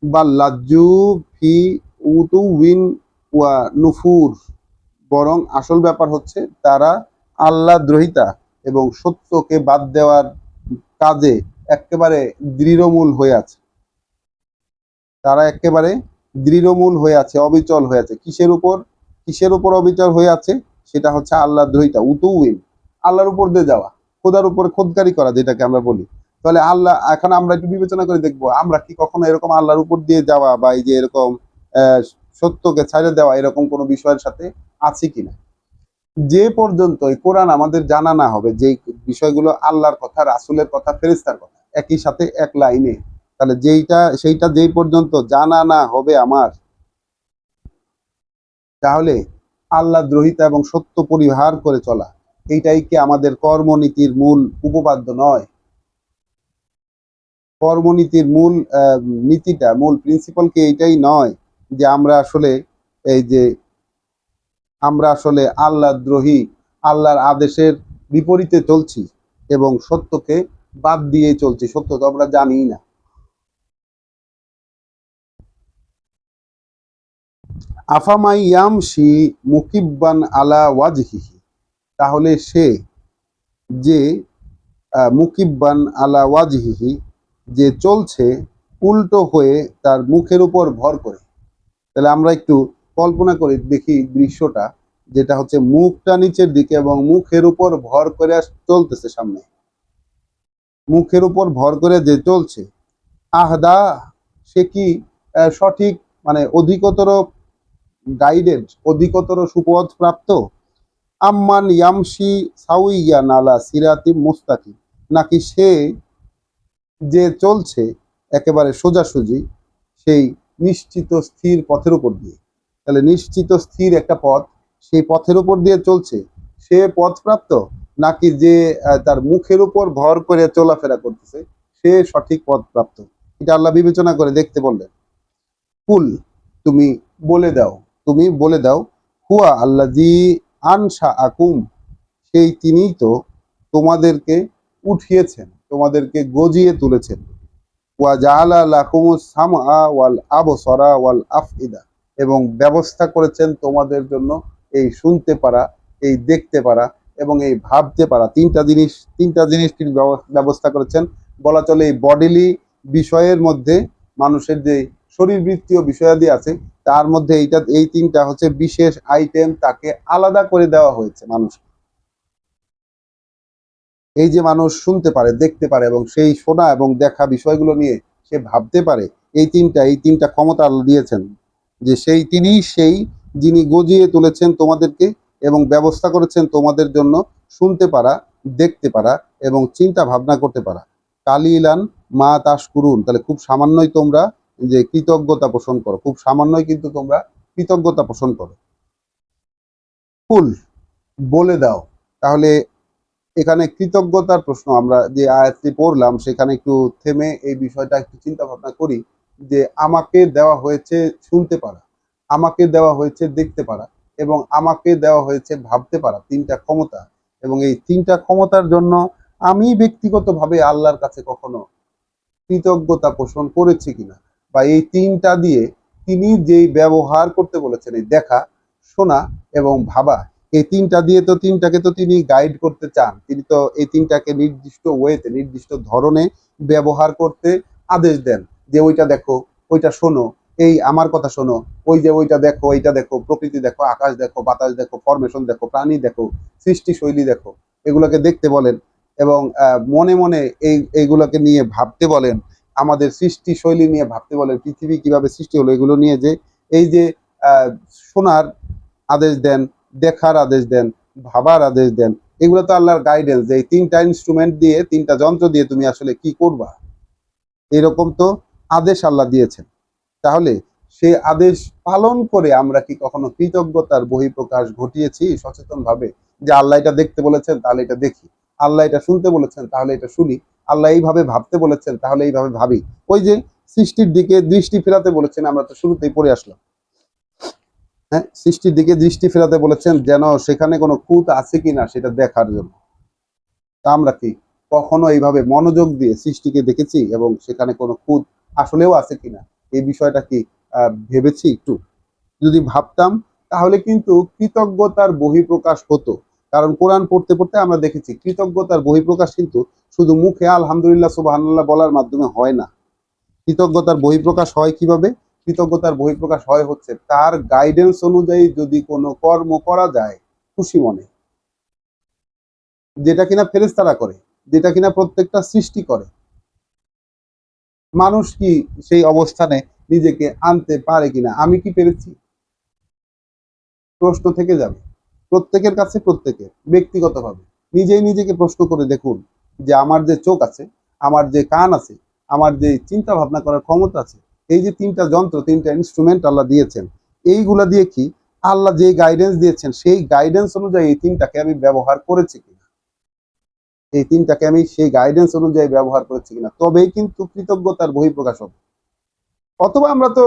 বা লাজ্জু ফি উতুউইন ওয়া নুফুর, বরং আসল ব্যাপার হচ্ছে তারা আল্লাহ দ্রোহিতা এবং সত্যকে বাদ দেওয়ার কাজে একেবারে দৃঢ়মূল হয়ে আছে। তারা একেবারে দৃঢ়মূল হয়ে আছে, অবিচল হয়ে আছে। কিসের উপর অবিচল হয়ে আছে? সেটা হচ্ছে আল্লাহ দ্রোহিতা, উতুউইন, আল্লাহর উপর দিয়ে যাওয়া, খোদার উপর খোদকারি করা, যেটাকে আমরা বলি। তাহলে আল্লাহ, এখন আমরা একটু বিবেচনা করে দেখবো, আমরা কি কখনো এরকম আল্লাহর উপর দিয়ে যাওয়া বা এই যে এরকম সত্যকে ছাড়ে দেওয়া এরকম কোনো বিষয়ের সাথে আছি কিনা? যে পর্যন্ত এই কোরআন আমাদের জানা না হবে, যে বিষয়গুলো আল্লাহর কথা, রাসূলের কথা, ফেরেশতার কথা একই সাথে এক লাইনে, তাহলে সেইটা যেই পর্যন্ত জানা না হবে আমার, তাহলে আল্লাহ দ্রোহিতা এবং সত্য পরিহার করে চলা, এইটাই কি আমাদের কর্মনীতির মূল উপপাদ্য নয়? কর্মনীতির মূল নীতিটা, মূল প্রিন্সিপাল কি এইটাই নয় যে আমরা আসলে আল্লাহ দ্রোহী, আল্লাহর আদেশের বিপরীতে চলছি এবং সত্যকে বাদ দিয়ে চলছি, সত্য তো আমরা জানি না। আফামাই ইয়ামশি মুকিব্বান আলা ওয়াজহিহি, তাহলে সে যে মুকিব্বান আলা ওয়াজহিহি, যে চলছে উল্টো হয়ে তার মুখের উপর ভর করে। তাহলে আমরা একটু কল্পনা করে দেখি দৃশ্যটা, যেটা হচ্ছে মুখটা নিচের দিকে এবং মুখের উপর ভর করে চলতেছে সামনে, মুখের উপর ভর করে যে চলছে, আহদা, সে কি সঠিক, মানে অধিকতর গাইডেড, অধিকতর সুপথ প্রাপ্ত? আম্মান ইয়ামশি সাউইয়া নালা সিরাতি মুস্তাকি, নাকি সে যে চলছে একেবারে সোজাসুজি সেই নিশ্চিত স্থির পথের উপর দিয়ে? তাহলে নিশ্চিত স্থির একটা পথ, সেই পথের উপর দিয়ে চলছে, সে পথপ্রাপ্ত, নাকি যে তার মুখের উপর ভর করে চলাফেরা করতেছে সে সঠিক পথপ্রাপ্ত? এটা আল্লাহ বিবেচনা করে দেখতে বললেন। কুল, তুমি বলে দাও, হুয়া আল্লাযী আনশা আকুম, সেই তিনিই তো তোমাদেরকে উঠিয়েছেন, তোমাদেরকে গজিয়ে তুলেছেন। ওয়া জাআলা লাকুমুস সামআ ওয়াল আবসারা ওয়াল আফইদা, এবং ব্যবস্থা করেছেন তোমাদের জন্য এই শুনতে পারা, এই দেখতে পারা এবং এই ভাবতে পারা। তিনটা জিনিস তিনি ব্যবস্থা করেছেন। বলা চলে এই বডিলি বিষয়ের মধ্যে, মানুষের যে শরীরবৃত্তীয় বিষয়াদি আছে তার মধ্যে এই তিনটা হচ্ছে বিশেষ আইটেম, তাকে আলাদা করে দেওয়া হয়েছে মানুষ। এই যে মানুষ শুনতে পারে, দেখতে পারে এবং সেই শোনা এবং দেখা বিষয়গুলো নিয়ে সে ভাবতে পারে, এই তিনটা ক্ষমতা আল্লাহ দিয়েছেন, যে তিনিই সেই যিনি গজিয়ে তুলেছেন তোমাদেরকে এবং ব্যবস্থা করেছেন তোমাদের জন্য শুনতে পারা, দেখতে পারা এবং চিন্তা ভাবনা করতে পারা। কালিলান মা তাশকুরুন, তাহলে খুব সামান্যই তোমরা যে কৃতজ্ঞতা পোষণ করো, খুব সামান্যই কিন্তু তোমরা কৃতজ্ঞতা পোষণ করো। কুল, বলে দাও। তাহলে এখানে কৃতজ্ঞতার প্রশ্ন, আমরা যে আয়াতটি পড়লাম সেখানে একটু থেমে এই বিষয়টা একটু চিন্তা ভাবনা করি, যে আমাকে দেওয়া হয়েছে শুনতে পারা, আমাকে দেওয়া হয়েছে দেখতে পারা এবং আমাকে দেওয়া হয়েছে ভাবতে পারা, তিনটা ক্ষমতা। এবং এই তিনটা ক্ষমতার জন্য আমি ব্যক্তিগতভাবে আল্লাহর কাছে কখনো কৃতজ্ঞতা পোষণ করেছি কিনা, বা এই তিনটা দিয়ে তিনি যেই ব্যবহার করতে বলেছেন, এই দেখা, শোনা এবং ভাবা, এই তিনটা দিয়ে তো তিনটাকে তো তিনি গাইড করতে চান, তিনি তো এই তিনটাকে নির্দিষ্ট ওয়েতে নির্দিষ্ট ধরনে ব্যবহার করতে আদেশ দেন, যে ওইটা দেখো, ওইটা শোনো, এই আমার কথা শোনো, ওই যে ওইটা দেখো, এইটা দেখো, প্রকৃতি দেখো, আকাশ দেখো, বাতাস দেখো, ফরমেশন দেখো, প্রাণী দেখো, সৃষ্টি শৈলী দেখো, এগুলোকে দেখতে বলেন এবং মনে মনে এইগুলোকে নিয়ে ভাবতে বলেন, আমাদের সৃষ্টি শৈলী নিয়ে ভাবতে বলেন, পৃথিবী কিভাবে সৃষ্টি হলো এগুলো নিয়ে যে এই যে আহ, শোনার আদেশ দেন, দেখার আদেশ দেন, ভাবার আদেশ দেন। এগুলো তো আল্লাহর গাইডেন্স, যে এই তিনটা ইনস্ট্রুমেন্ট দিয়ে, তিনটা যন্ত্র দিয়ে তুমি আসলে কি করবা, এরকম তো আদেশ আল্লাহ দিয়েছেন। তাহলে সে আদেশ পালন করে আমরা কি কখনো কৃতজ্ঞতার বহিঃপ্রকাশ ঘটিয়েছি সচেতন ভাবে, যে আল্লাহ এটা দেখতে বলেছেন তাহলে এটা দেখি, আল্লাহ এটা শুনতে বলেছেন তাহলে এটা শুনি, আল্লাহ এইভাবে ভাবতে বলেছেন তাহলে এইভাবে ভাবি। ওই যে সৃষ্টির দিকে দৃষ্টি ফেরাতে বলেছেন, আমরা তো শুরুতেই পড়ে আসলাম, হ্যাঁ, সৃষ্টির দিকে দৃষ্টি ফেরাতে বলেছেন যেন সেখানে কোনো খুঁত আছে কিনা সেটা দেখার জন্য। তা আমরা কি কখনো এইভাবে মনোযোগ দিয়ে সৃষ্টিকে দেখেছি এবং সেখানে কোনো খুঁত আসলেও আছে কিনা এই বিষয়টা কি ভেবেছি একটু? যদি ভাবতাম তাহলে কিন্তু কৃতজ্ঞতার বহিঃপ্রকাশ হতো। কারণ কোরআন পড়তে পড়তে আমরা দেখেছি কৃতজ্ঞতার বহিঃপ্রকাশ কিন্তু শুধু মুখে আলহামদুলিল্লাহ সুবহানাল্লাহ বলার মাধ্যমে হয় না। কৃতজ্ঞতার বহিঃপ্রকাশ হয় কিভাবে? কৃতজ্ঞতার বহিঃপ্রকাশ হয় হচ্ছে তার গাইডেন্স অনুযায়ী যদি কোনো কর্ম করা যায় খুশি মনে, যেটা কিনা ফেরেশতারা করে, যেটা কিনা প্রত্যেকটা সৃষ্টি করে, মানুষ কি সেই অবস্থানে নিজেকে আনতে পারে কিনা, আমি কি পেরেছি? প্রশ্ন থেকে যাবে প্রত্যেকের কাছে, প্রত্যেকের ব্যক্তিগতভাবে নিজেই নিজেকে প্রশ্ন করে দেখুন যে আমার যে চোখ আছে, আমার যে কান আছে, আমার যে চিন্তা ভাবনা করার ক্ষমতা আছে, এই যে তিনটা যন্ত্র, তিনটা ইনস্ট্রুমেন্ট আল্লাহ দিয়েছেন, এইগুলা দিয়ে কি আল্লাহ যে গাইডেন্স দিয়েছেন সেই গাইডেন্স অনুযায়ী এই তিনটাকে আমি ব্যবহার করেছি কিনা, এই তিনটাকে আমি সেই গাইডেন্স অনুযায়ী ব্যবহার করেছি কিনা, তবেই কিন্তু কৃতজ্ঞতার বহিঃপ্রকাশ হবে। অথবা আমরা তো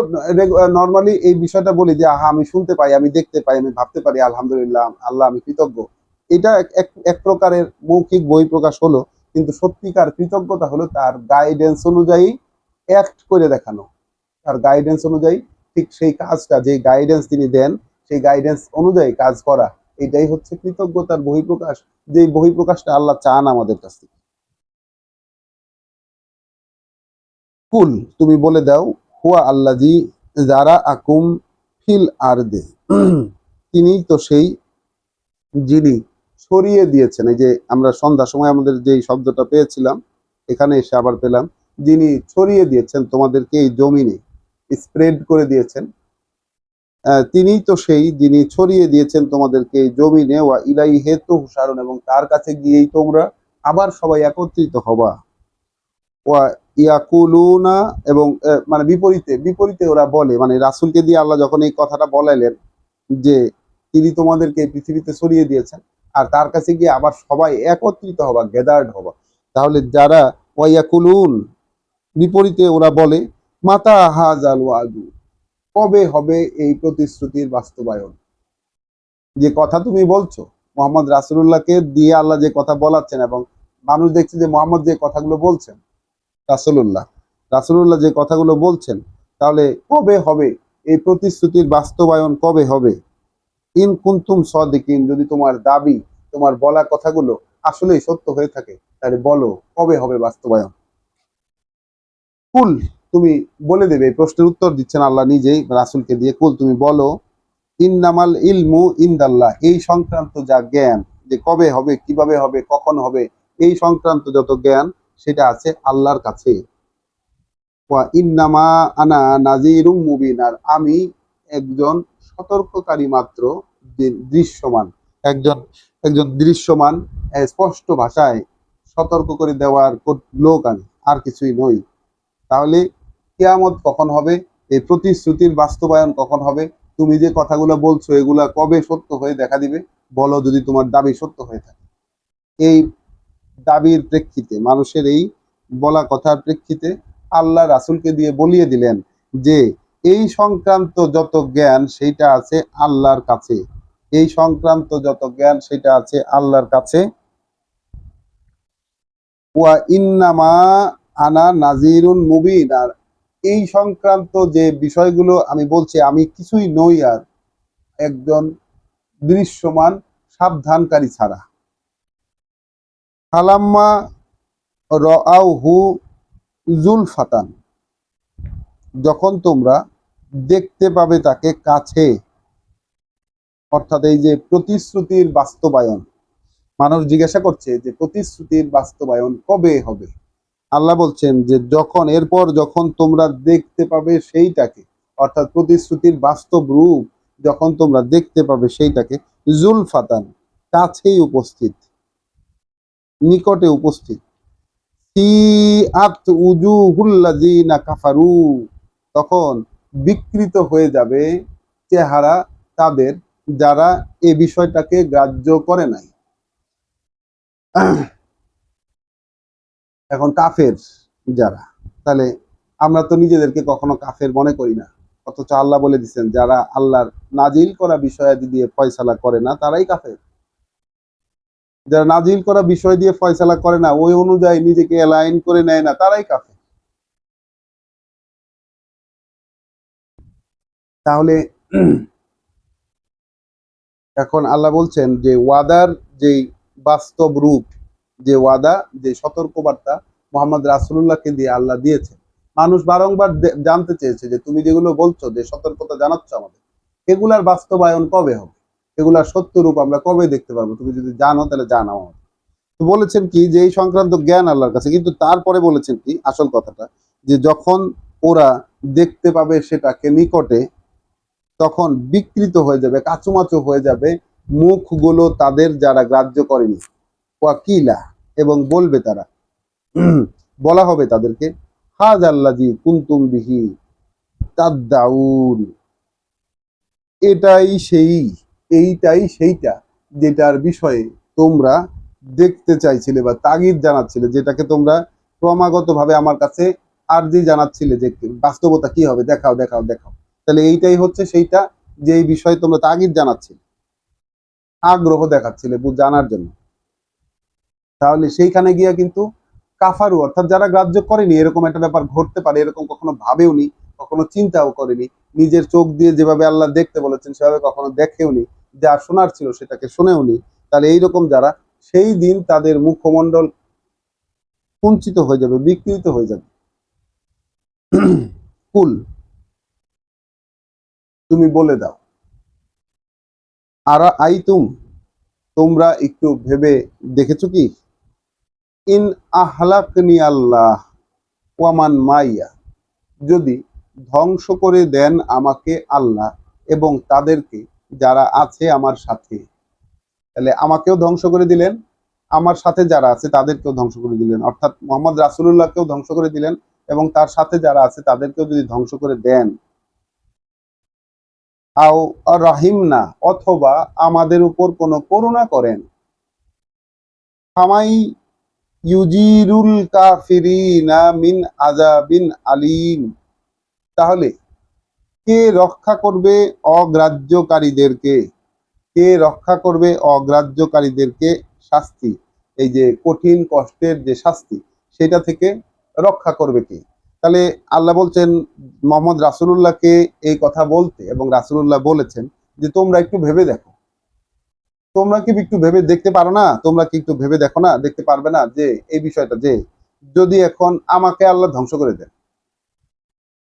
নর্মালি এই বিষয়টা বলি যে আহা আমি শুনতে পাই, আমি দেখতে পাই, আমি ভাবতে পারি, আলহামদুলিল্লাহ আল্লাহ আমি কৃতজ্ঞ। এটা এক প্রকারের মৌখিক বহিঃপ্রকাশ হলো, কিন্তু সত্যিকার কৃতজ্ঞতা হলো তার গাইডেন্স অনুযায়ী অ্যাক্ট করে দেখানো, তার গাইডেন্স অনুযায়ী ঠিক সেই কাজটা, যে গাইডেন্স তিনি দেন সেই গাইডেন্স অনুযায়ী কাজ করা, এটাই হচ্ছে কৃতজ্ঞতার বহিঃপ্রকাশ, যে বহিঃপ্রকাশটা আল্লাহ চান আমাদের কাছ থেকে। কুল, তুমি বলে দাও, হুয়া আল্লাজি যারা আকুম ফিল আরদে, তিনি তো সেই যিনি ছড়িয়ে দিয়েছেন। এই যে আমরা সন্ধ্যার সময় আমাদের যে শব্দটা পেয়েছিলাম, এখানে এসে আবার পেলাম, যিনি ছড়িয়ে দিয়েছেন তোমাদেরকে এই জমিনে, স্প্রেড করে দিয়েছেন, তিনি তো সেই যিনি ছড়িয়ে দিয়েছেন তোমাদেরকে এই জমিনে, ওয়া ইলাইহে তুহশারুন, এবং তার কাছে গিয়েই তোমরা আবার সবাই একত্রিত হবা। ওয়া ইয়াকুলুনা, এবং মানে বিপরীতে বিপরীতে ওরা বলে, মানে রাসূলকে দিয়ে আল্লাহ যখন এই কথাটা বলাইলেন যে তিনি তোমাদেরকে এই পৃথিবীতে ছড়িয়ে দিয়েছেন আর তার কাছে গিয়ে আবার সবাই একত্রিত হবা, গ্যাদার্ড হবা, তাহলে যারা ওয়া ইয়াকুলুন, বিপরীতে ওরা বলে মাতা হাযাল ওয়াদু, কবে হবে এই প্রতিশ্রুতির বাস্তবায়ন? যে কথা তুমি বলছো, মোহাম্মদ রাসূলুল্লাহকে দিয়ে আল্লাহ যে কথা বলাচ্ছেন, এবং মানুষ দেখছে যে মোহাম্মদ যে কথাগুলো বলছেন, রাসূলুল্লাহ রাসূলুল্লাহ যে কথাগুলো বলছেন, তাহলে কবে হবে এই প্রতিশ্রুতির বাস্তবায়ন, কবে হবে? ইন কুনতুম সাদিকিন, যদি তোমার দাবি, তোমার বলা কথাগুলো আসলেই সত্য হয়ে থাকে তাহলে বলো কবে হবে বাস্তবায়ন। কুল, তুমি বলে দেবে, এই প্রশ্নের উত্তর দিচ্ছেন আল্লাহ নিজেই রাসূলকে দিয়ে, কুল তুমি বলো, ইন্নামাল ইলমু ইনদাল্লাহ, এই সংক্রান্ত যা জ্ঞান, যে কবে হবে, কিভাবে হবে, কখন হবে, এই সংক্রান্ত যত জ্ঞান সেটা আছে আল্লাহর কাছে। ওয়া ইন্নামা আনা নাযীরুম মুবিন, আর আমি একজন সতর্ককারী মাত্র, যে দৃশ্যমান, একজন একজন দৃশ্যমান স্পষ্ট ভাষায় সতর্ক করে দেওয়ার লোক আমি, আর কিছুই নই। তাহলে কিয়ামত কখন হবে, এই প্রতিশ্রুতির বাস্তবায়ন কখন হবে, তুমি যে কথাগুলো বলছো এগুলা কবে সত্য হয়ে দেখা দিবে, বলো যদি তোমার দাবি সত্য হয়ে থাকে। এই দাবির প্রেক্ষিতে, মানুষের এই বলা কথার প্রেক্ষিতে আল্লাহ রাসূলকে দিয়ে বলিয়ে দিলেন যে এই সংক্রান্ত যত জ্ঞান সেইটা আছে আল্লাহর কাছে, এই সংক্রান্ত যত জ্ঞান সেটা আছে আল্লাহর কাছে। ওয়া ইন্নামা আনা নাযীরুন মুবিন, আর এই সংক্রান্ত যে বিষয়গুলো আমি বলছি, আমি কিছুই নই আর একজন দৃশ্যমান সাবধানকারী ছাড়া। ফালাম্মা রাআউহু যুলফাতান, যখন তোমরা দেখতে পাবে তাকে কাছে, অর্থাৎ এই যে প্রতিশ্রুতির বাস্তবায়ন, মানুষ জিজ্ঞাসা করছে যে প্রতিশ্রুতির বাস্তবায়ন কবে হবে। আল্লাহ বলছেন যে যখন, এরপর যখন তোমরা দেখতে পাবে সেইটাকে, অর্থাৎ প্রতিশ্রুতির বাস্তব রূপ যখন তোমরা দেখতে পাবে সেইটাকে, জুলফাতান, কাছেই উপস্থিত, নিকটে উপস্থিত, সিআত উজুহুল্লাযিনা কাফারু, তখন বিকৃত হয়ে যাবে চেহারা তাদের যারা এ বিষয়টাকে গ্রাহ্য করে নাই। এখন কাফের যারা, তাহলে আমরা তো নিজেদেরকে কখনো কাফের মনে করি না, অথচ আল্লাহ বলে দিচ্ছেন যারা আল্লাহর নাজিল করা বিষয়াদি দিয়ে ফয়সালা করে না তারাই কাফের। যারা নাজিল করা বিষয় দিয়ে ফয়সালা করে না, ওই অনুযায়ী নিজেকে অ্যালাইন করে নেয় না, তারাই কাফের। তাহলে এখন আল্লাহ বলছেন যে ওয়াদার যে বাস্তব রূপ, যে ওয়াদা, যে সতর্কবার্তা মোহাম্মদ রাসূলুল্লাহকে দিয়ে আল্লাহ দিয়েছে, মানুষ বারংবার জানতে চেয়েছে যে তুমি যেগুলো বলছো, যে সতর্কতা জানাচ্ছ আমাদের, এগুলার বাস্তবায়ন কবে হবে, এগুলার সত্য রূপ আমরা কবে দেখতে পারবো, তুমি যদি জানো তাহলে জানাও। তো বলেছেন কি যে এই সংক্রান্ত জ্ঞান আল্লাহর কাছে, কিন্তু তারপরে বলেছেন কি আসল কথাটা, যে যখন ওরা দেখতে পাবে সেটাকে নিকটে, তখন বিকৃত হয়ে যাবে, কাচুমাচু হয়ে যাবে মুখগুলো তাদের যারা গ্রাহ্য করেনি। ওয়াকিলা, এবং বলবে তারা, বলা হবে তাদেরকে, হাযাল্লাযী কুনতুম বিহি তাদদাউন, এটাই সেই, এইটাই সেইটা যেটার বিষয়ে তোমরা দেখতে চাইছিলে বা তাগিদ জানাচ্ছিলে, যেটাকে তোমরা ক্রমাগতভাবে আমার কাছে আরজি জানাচ্ছিলে যে বাস্তবতা কি হবে, দেখাও দেখাও দেখাও। তাহলে এইটাই হচ্ছে সেইটা, যে এই বিষয়ে তোমরা তাগিদ জানাচ্ছিলে, আগ্রহ দেখাচ্ছিলে জানার জন্য। তাহলে সেইখানে গিয়া কিন্তু কাফারু, অর্থাৎ যারা গ্রাহ্য করেনি, এরকম একটা ব্যাপার ঘটতে পারে এরকম কখনো ভাবেওনি, কখনো চিন্তাও করেনি, নিজের চোখ দিয়ে যেভাবে আল্লাহ দেখতে বলেছেন সেভাবে কখনো দেখেওনি, যা শোনার ছিল সেটাকে শুনেওনি, তাহলে এইরকম যারা, সেই দিন তাদের মুখমণ্ডল কুঞ্চিত হয়ে যাবে, বিকৃত হয়ে যাবে। কুল, তুমি বলে দাও, আর আইতুম, তোমরা একটু ভেবে দেখেছো কি, ইন আহলাকনি আল্লাহ ওয়ামান মাইয়া, যদি ধ্বংস করে দেন আমাকে আল্লাহ এবং তাদেরকে যারা আছে আমার সাথে, তাহলে আমাকেও ধ্বংস করে দিলেন, আমার সাথে যারা আছে তাদেরকেও ধ্বংস করে দিলেন, অর্থাৎ মোহাম্মদ রাসূলুল্লাহকেও ধ্বংস করে দিলেন এবং তার সাথে যারা আছে তাদেরকেও যদি ধ্বংস করে দেন, আও রাহিমনা, অথবা আমাদের উপর কোনো করুণা করেন, ফামাই ইউজিরুল কাফিরিনা মিন আযাবিন আলীম, তাহলে কে রক্ষা করবে অগ্রাহ্যকারীদেরকে, কে রক্ষা করবে অগ্রাহ্যকারীদেরকে শাস্তি, এই যে কঠিন কষ্টের যে শাস্তি, সেটা থেকে রক্ষা করবে কে। তাহলে আল্লাহ বলছেন মোহাম্মদ রাসূলুল্লাহকে এই কথা বলতে, এবং রাসূলুল্লাহ বলেছেন যে তোমরা একটু ভেবে দেখো, তোমরা কি একটু ভেবে দেখতে পারো না, তোমরা কি একটু ভেবে দেখো না, দেখতে পারবে না যে এই বিষয়টা, যে যদি এখন আমাকে আল্লাহ ধ্বংস করে দেন,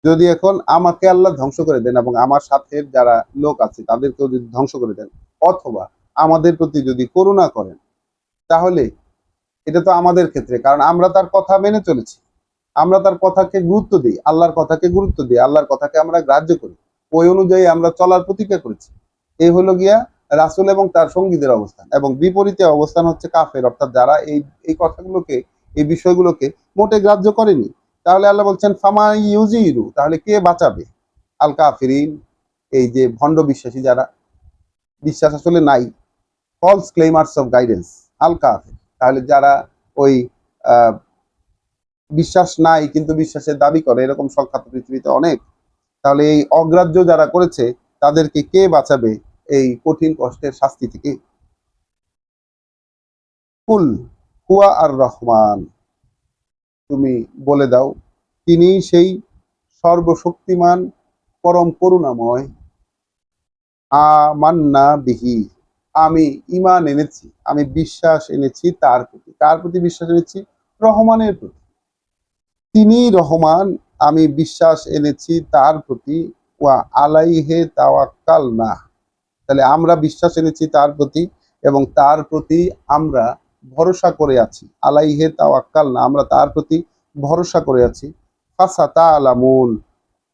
যদি এখন আমাকে আল্লাহ ধ্বংস করে দেন এবং আমার সাথে যারা লোক আছে তাদেরকেও যদি ধ্বংস করে দেন, অথবা আমাদের প্রতি যদি করুণা করেন, তাহলে এটা তো আমাদের ক্ষেত্রে, কারণ আমরা তার কথা মেনে চলেছি, আমরা তার কথাকে গুরুত্ব দিই, আল্লাহর কথাকে গুরুত্ব দিই, আল্লাহর কথাকে আমরা গ্রাহ্য করি, ওই অনুযায়ী আমরা চলার প্রতিজ্ঞা করেছি। এই হলো গিয়া রাসূল এবং তার সঙ্গীদের অবস্থান, এবং বিপরীতে অবস্থান হচ্ছে কাফের, অর্থাৎ যারা এই এই কথাগুলোকে, এই বিষয়গুলোকে মোটে গ্রাহ্য করেনি। তাহলে আল্লাহ বলছেন ফামা ইউজিরু, তাহলে কে বাঁচাবে আল কাফিরিন, এই যে ভণ্ড বিশ্বাসী যারা, বিশ্বাস আসলে নাই, ফলস ক্লেমার্স অফ গাইডেন্স, আল কাফির, তাহলে যারা ওই আহ, বিশ্বাস নাই কিন্তু বিশ্বাসের দাবি করে, এরকম সংখ্যা তো পৃথিবীতে অনেক। তাহলে এই অগ্রাহ্য যারা করেছে তাদেরকে কে বাঁচাবে এই কঠিন কষ্টের শাস্তি থেকে। কুল হুয়া আর রহমান, তুমি বলে দাও তিনি সেই সর্বশক্তিমান, পরম করুণাময়। আমান্না বিহি, আমি ঈমান এনেছি, আমি বিশ্বাস এনেছি তার প্রতি। কার প্রতি বিশ্বাস এনেছি? রহমানের প্রতি। তিনি রহমান, আমি বিশ্বাস এনেছি তার প্রতি। ওয়া আলাইহে তাওয়াক্কালনা, তাহলে আমরা বিশ্বাস এনেছি তার প্রতি এবং তার প্রতি আমরা ভরসা করে আছি। আলাইহে তাওয়াক্কালনা, আমরা তার প্রতি ভরসা করে আছি। ফাসাতালামুন,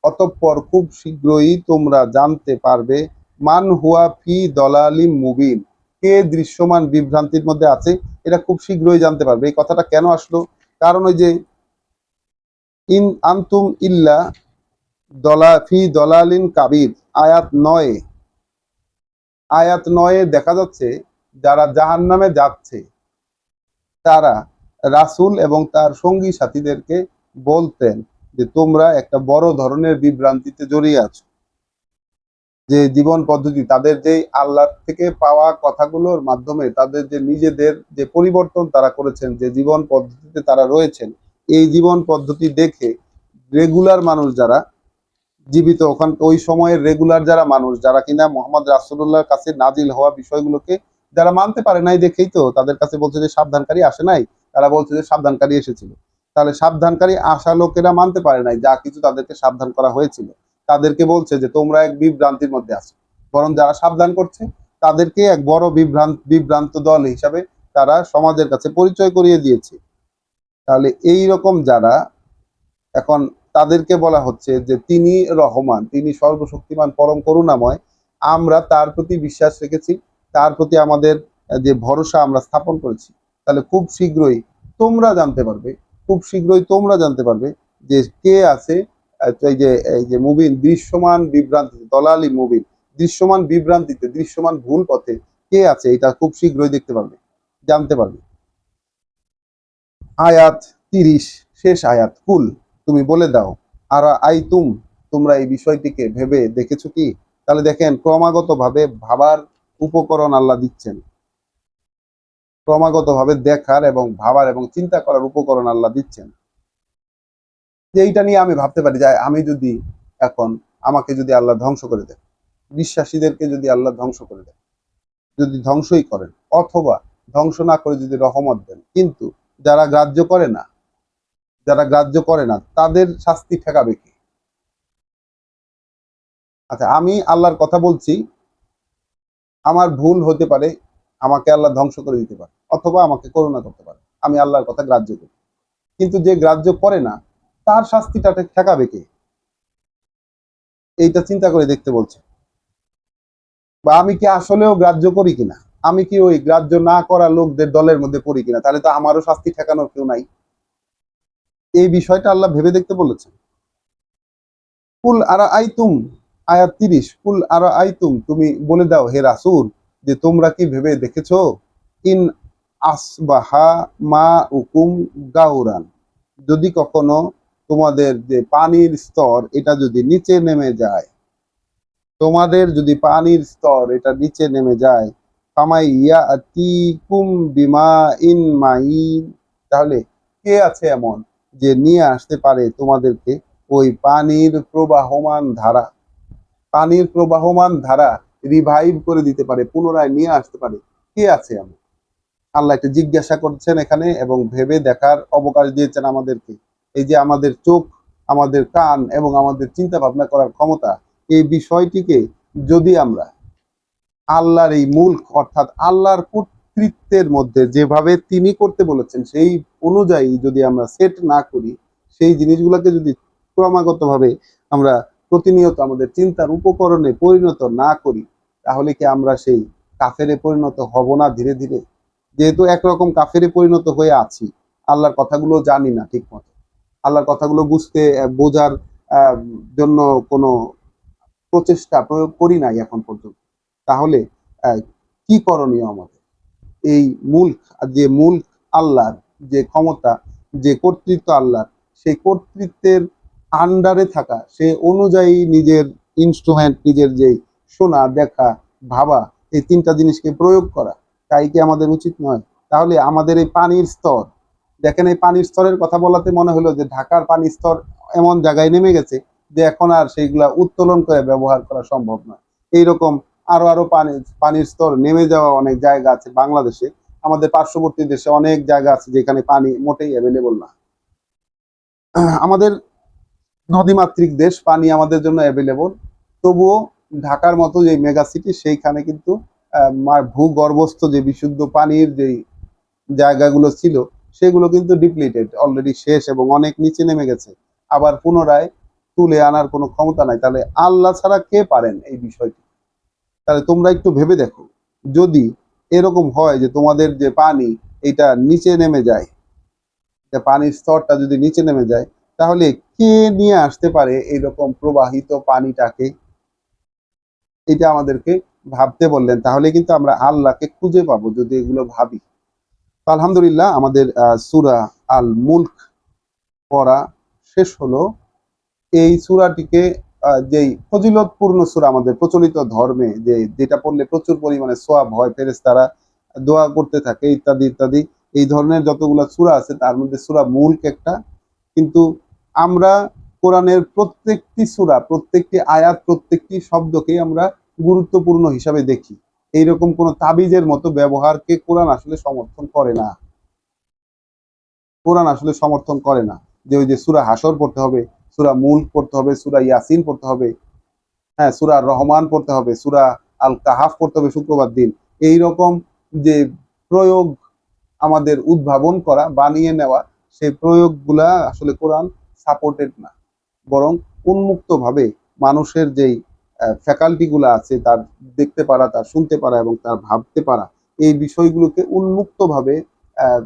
অতঃপর খুব শীঘ্রই তোমরা জানতে পারবে, মান হুয়া ফি দলালিম মুবিন, কে দৃশ্যমান বিভ্রান্তির মধ্যে আছে, এটা খুব শীঘ্রই জানতে পারবে। এই কথাটা কেন আসলো? কারণ ওই যে ইন আনতুম ইল্লা দলালিন কাবির, আয়াত 9 দেখা যাচ্ছে যারা জাহান্নামে যাচ্ছে তারা রাসূল এবং তার সঙ্গী সাথীদেরকে বলতেন যে তোমরা একটা বড় ধরনের বিভ্রান্তিতে জড়িয়ে আছো। যে জীবন পদ্ধতি, তাদের যে আল্লাহর থেকে পাওয়া কথাগুলোর মাধ্যমে তাদের যে নিজেদের যে পরিবর্তন তারা করেছেন, যে জীবন পদ্ধতিতে তারা রয়েছেন, এই জীবন পদ্ধতি দেখে রেগুলার মানুষ যারা জীবিত, ওখান ওই সময়ের রেগুলার যারা মানুষ, যারা কিনা মোহাম্মদ রাসূলুল্লাহর কাছে নাজিল হওয়া বিষয়গুলোকে যারা মানতে পারে নাই, দেখেই তো তাদের কাছে বলছে যে সাবধানকারী আসে নাই, তারা বলছে যে সাবধানকারী এসেছিল। তাহলে সাবধানকারী আসা লোকেরা মানতে পারে নাই যা কিছু তাদেরকে সাবধান করা হয়েছিল, তাদেরকে বলছে যে তোমরা এক বিভ্রান্তির মধ্যে আছো। বরং যারা সাবধান করছে তাদেরকে এক বড় বিভ্রান্ত দল হিসাবে তারা সমাজের কাছে পরিচয় করিয়ে দিয়েছে। তাহলে এই রকম যারা, এখন তাদেরকে বলা হচ্ছে যে তিনি রহমান, তিনি সর্বশক্তিমান, পরম করুণাময়, আমরা তার প্রতি বিশ্বাস রেখেছি, তার প্রতি আমাদের যে ভরসা আমরা স্থাপন করেছি। তাহলে খুব শীঘ্রই তোমরা জানতে পারবে, খুব শীঘ্রই তোমরা জানতে পারবে যে কে আছে এই যে মুবিন, দৃশ্যমান বিভ্রান্তিতে, দলালি মুবিন, দৃশ্যমান বিভ্রান্তিতে, দৃশ্যমান ভুল পথে কে আছে, এটা খুব শীঘ্রই দেখতে পারবে, জানতে পারবে। আয়াত 30, শেষ আয়াত। কুল, তুমি বলে দাও, আর আইতুম, তোমরা এই বিষয়টিকে ভেবে দেখেছো কি? তাহলে দেখেন ক্রমাগত ভাবে ভাবার উপকরণ আল্লাহ দিচ্ছেন, ক্রমাগত ভাবে দেখার এবং ভাবার এবং চিন্তা করার উপকরণ আল্লাহ দিচ্ছেন। যে এইটা নিয়ে আমি ভাবতে পারি যে আমি যদি এখন, আমাকে যদি আল্লাহ ধ্বংস করে দেন, বিশ্বাসীদেরকে যদি আল্লাহ ধ্বংস করে দেন, যদি ধ্বংসই করেন, অথবা ধ্বংস না করে যদি রহমত দেন, কিন্তু যারা গ্রাহ্য করে না, যারা গ্রাহ্য করে না তাদের শাস্তি ঠেকাবে কি? আচ্ছা, আমি আল্লাহর কথা বলছি, আমার ভুল হতে পারে, আমাকে আল্লাহ ধ্বংস করে দিতে পারে অথবা আমাকে করুণা করতে পারে, আমি আল্লাহর কথা গ্রাহ্য করি। কিন্তু যে গ্রাহ্য করে না তার শাস্তিটা ঠেকাবে কে? এইটা চিন্তা করে দেখতে বলছে। বা আমি কি আসলেও গ্রাহ্য করি কিনা, আমি কি ওই গ্রাহ্য না করা লোকদের দলের মধ্যে পড়ি কিনা, তাহলে তো আমারও শাস্তি ঠেকানোর কেউ নাই। এই বিষয়টা আল্লাহ ভেবে দেখতে বলেছেন। কুল আরা আইতুম, আয়াত 30, কুল আরা আইতুম, তুমি বলে দাও হে রাসূল, যে তোমরা কি ভেবে দেখেছো, ইন আসবাহা মা উকুম গাউরান, যদি কখনো তোমাদের যে পানির স্তর এটা যদি নিচে নেমে যায়, তোমাদের যদি পানির স্তর এটা নিচে নেমে যায়, ফামাই ইয়াতিকুম বিমা ইন মাইন, তাহলে কে আছে এমন যে নিয়ে আসতে পারে তোমাদেরকে ওই পানির প্রবাহমান ধারা, পানির প্রবাহমান ধারা রিভাইভ করে দিতে পারে, পুনরায় নিয়ে আসতে পারে, কে আছে এমন? আল্লাহ একটা জিজ্ঞাসা করছেন এখানে এবং ভেবে দেখার অবকাশ দিয়েছেন আমাদেরকে। এই যে আমাদের চোখ, আমাদের কান এবং আমাদের চিন্তা ভাবনা করার ক্ষমতা, এই বিষয়টিকে যদি আমরা আল্লাহর এই মুলক অর্থাৎ আল্লাহর কর্তৃত্বের মধ্যে যেভাবে তিনি করতে বলেছেন সেই অনুযায়ী যদি আমরা সেট না করি, সেই জিনিসগুলোকে যদি ক্রমাগতভাবে আমরা প্রতিনিয়ত আমাদের চিন্তার উপকরণে পরিণত না করি, তাহলে কি আমরা সেই কাফেরে পরিণত হব না ধীরে ধীরে? যেহেতু একরকম কাফেরে পরিণত হয়ে আছি, আল্লাহর কথাগুলো জানি না ঠিক মতো, আল্লাহর কথাগুলো বুঝতে বোঝার জন্য কোনো প্রচেষ্টা প্রয়োগ করি নাই এখন পর্যন্ত, তাহলে কি করণীয় আমাদের? এই মুলক, যে মুলক আল্লাহর, যে ক্ষমতা, যে কর্তৃত্ব আল্লাহর, সেই কর্তৃত্বের আন্ডারে থাকা, সে অনুযায়ী নিজের ইনস্ট্রুমেন্ট, নিজের যে শোনা, দেখা, ভাবা, এই তিনটা জিনিসকে প্রয়োগ করা, তাই কি আমাদের উচিত নয়? তাহলে আমাদের এই পানির স্তর, দেখেন এই পানির স্তরের কথা বলাতে মনে হলো যে ঢাকার পানির স্তর এমন জায়গায় নেমে গেছে যে এখন আর সেইগুলা উত্তোলন করে ব্যবহার করা সম্ভব নয়। এইরকম আরো পানির স্তর নেমে যাওয়া অনেক জায়গা আছে বাংলাদেশে। আমাদের পার্শ্ববর্তী দেশে অনেক জায়গা আছে যেখানে পানি মোটেই অ্যাভেলেবল না। আমাদের নদীমাতৃক দেশ, পানি আমাদের জন্য অ্যাভেলেবল। তবুও ঢাকার মতো যে মেগা সিটি, সেইখানে কিন্তু ভূগর্ভস্থ যে বিশুদ্ধ পানির যে জায়গাগুলো ছিল সেগুলো কিন্তু ডিপ্লিটেড, অলরেডি শেষ এবং অনেক নিচে নেমে গেছে। আবার পুনরায় তুলে আনার কোনো ক্ষমতা নাই। তাহলে আল্লাহ ছাড়া কে পারেন এই বিষয়টি? তাহলে তোমরা একটু ভেবে দেখো, যদি এরকম হয় যে তোমাদের যে পানি এটা নিচে নেমে যায়, পানির স্তরটা যদি নিচে নেমে যায়, তাহলে কে নিয়ে আসতে পারে এইরকম প্রবাহিত পানিটাকে? এটা আমাদেরকে ভাবতে বললেন। তাহলে কিন্তু আমরা আল্লাহকে খুঁজে পাবো যদি এগুলো ভাবি। তো আলহামদুলিল্লাহ, আমাদের সূরা আল মুলক পড়া শেষ হলো। এই সূরাটিকে যেই ফজিলতপূর্ণ সূরা আমাদের প্রচলিত ধর্মে, যেটা পড়লে প্রচুর পরিমাণে সওয়াব হয়, ফেরেশতারা দোয়া করতে থাকে ইত্যাদি ইত্যাদি, এই ধরনের যতগুলো সূরা আছে তার মধ্যে সূরা মুলক একটা। কিন্তু আমরা কোরআনের প্রত্যেকটি সূরা, প্রত্যেকটি আয়াত, প্রত্যেকটি শব্দকেই আমরা গুরুত্বপূর্ণ হিসাবে দেখি। এইরকম কোনো তাবিজের মতো ব্যবহারকে কোরআন আসলে সমর্থন করে না। কোরআন আসলে সমর্থন করে না যে ওই যে সূরা হাসর পড়তে হবে, সূরা মুলক পড়তে হবে, সূরা ইয়াসিন পড়তে হবে, হ্যাঁ সূরা রহমান পড়তে হবে, সূরা আল কাহাফ পড়তে হবে শুক্রবার দিন। এই রকম যে প্রয়োগ আমাদের উদ্ভাবন করা, বানিয়ে নেওয়া, সেই প্রয়োগগুলা আসলে কোরআন সাপোর্টেড না। বরং উন্মুক্তভাবে মানুষের যেই ফ্যাকাল্টি গুলা আছে, তার দেখতে পারা, তার শুনতে পারা এবং তার ভাবতে পারা, এই বিষয়গুলোকে উন্মুক্তভাবে আহ,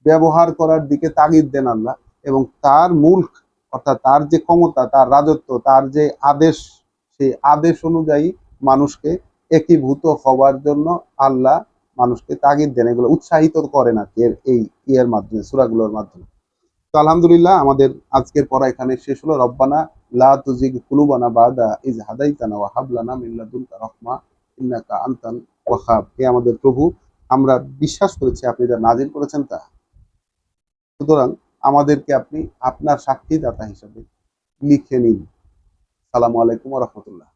ব্যবহার করার দিকে তাগিদ দেন আল্লাহ। এবং তার মুলক, অর্থাৎ তার যে ক্ষমতা, তার রাজত্ব, তার যে আদেশ, সেই আদেশ অনুযায়ী মানুষকে একীভূত হওয়ার জন্য আল্লাহ মানুষকে তাগিদ দেন, এগুলো উৎসাহিত করেন আর কি এই ইয়ের মাধ্যমে, সূরাগুলোর মাধ্যমে। তো আলহামদুলিল্লাহ, আমাদের আজকের পড়া এখানে শেষ হলো। রব্বানা লা তুজিগ কুলুবানা বাদা ইজ হাদাইতানা ওয়া হাব লানা মিন লাদুনকা রাহমা ইন্নাকা আনতাল ওয়াহ্হাব। হে আমাদের প্রভু, আমরা বিশ্বাস করেছি আপনি যা নাজিল করেছেন তা, সুতরাং আমাদেরকে আপনি আপনার সাক্ষীদাতা হিসেবে লিখে নিন। সালামু আলাইকুম ওয়া রাহমাতুল্লাহ।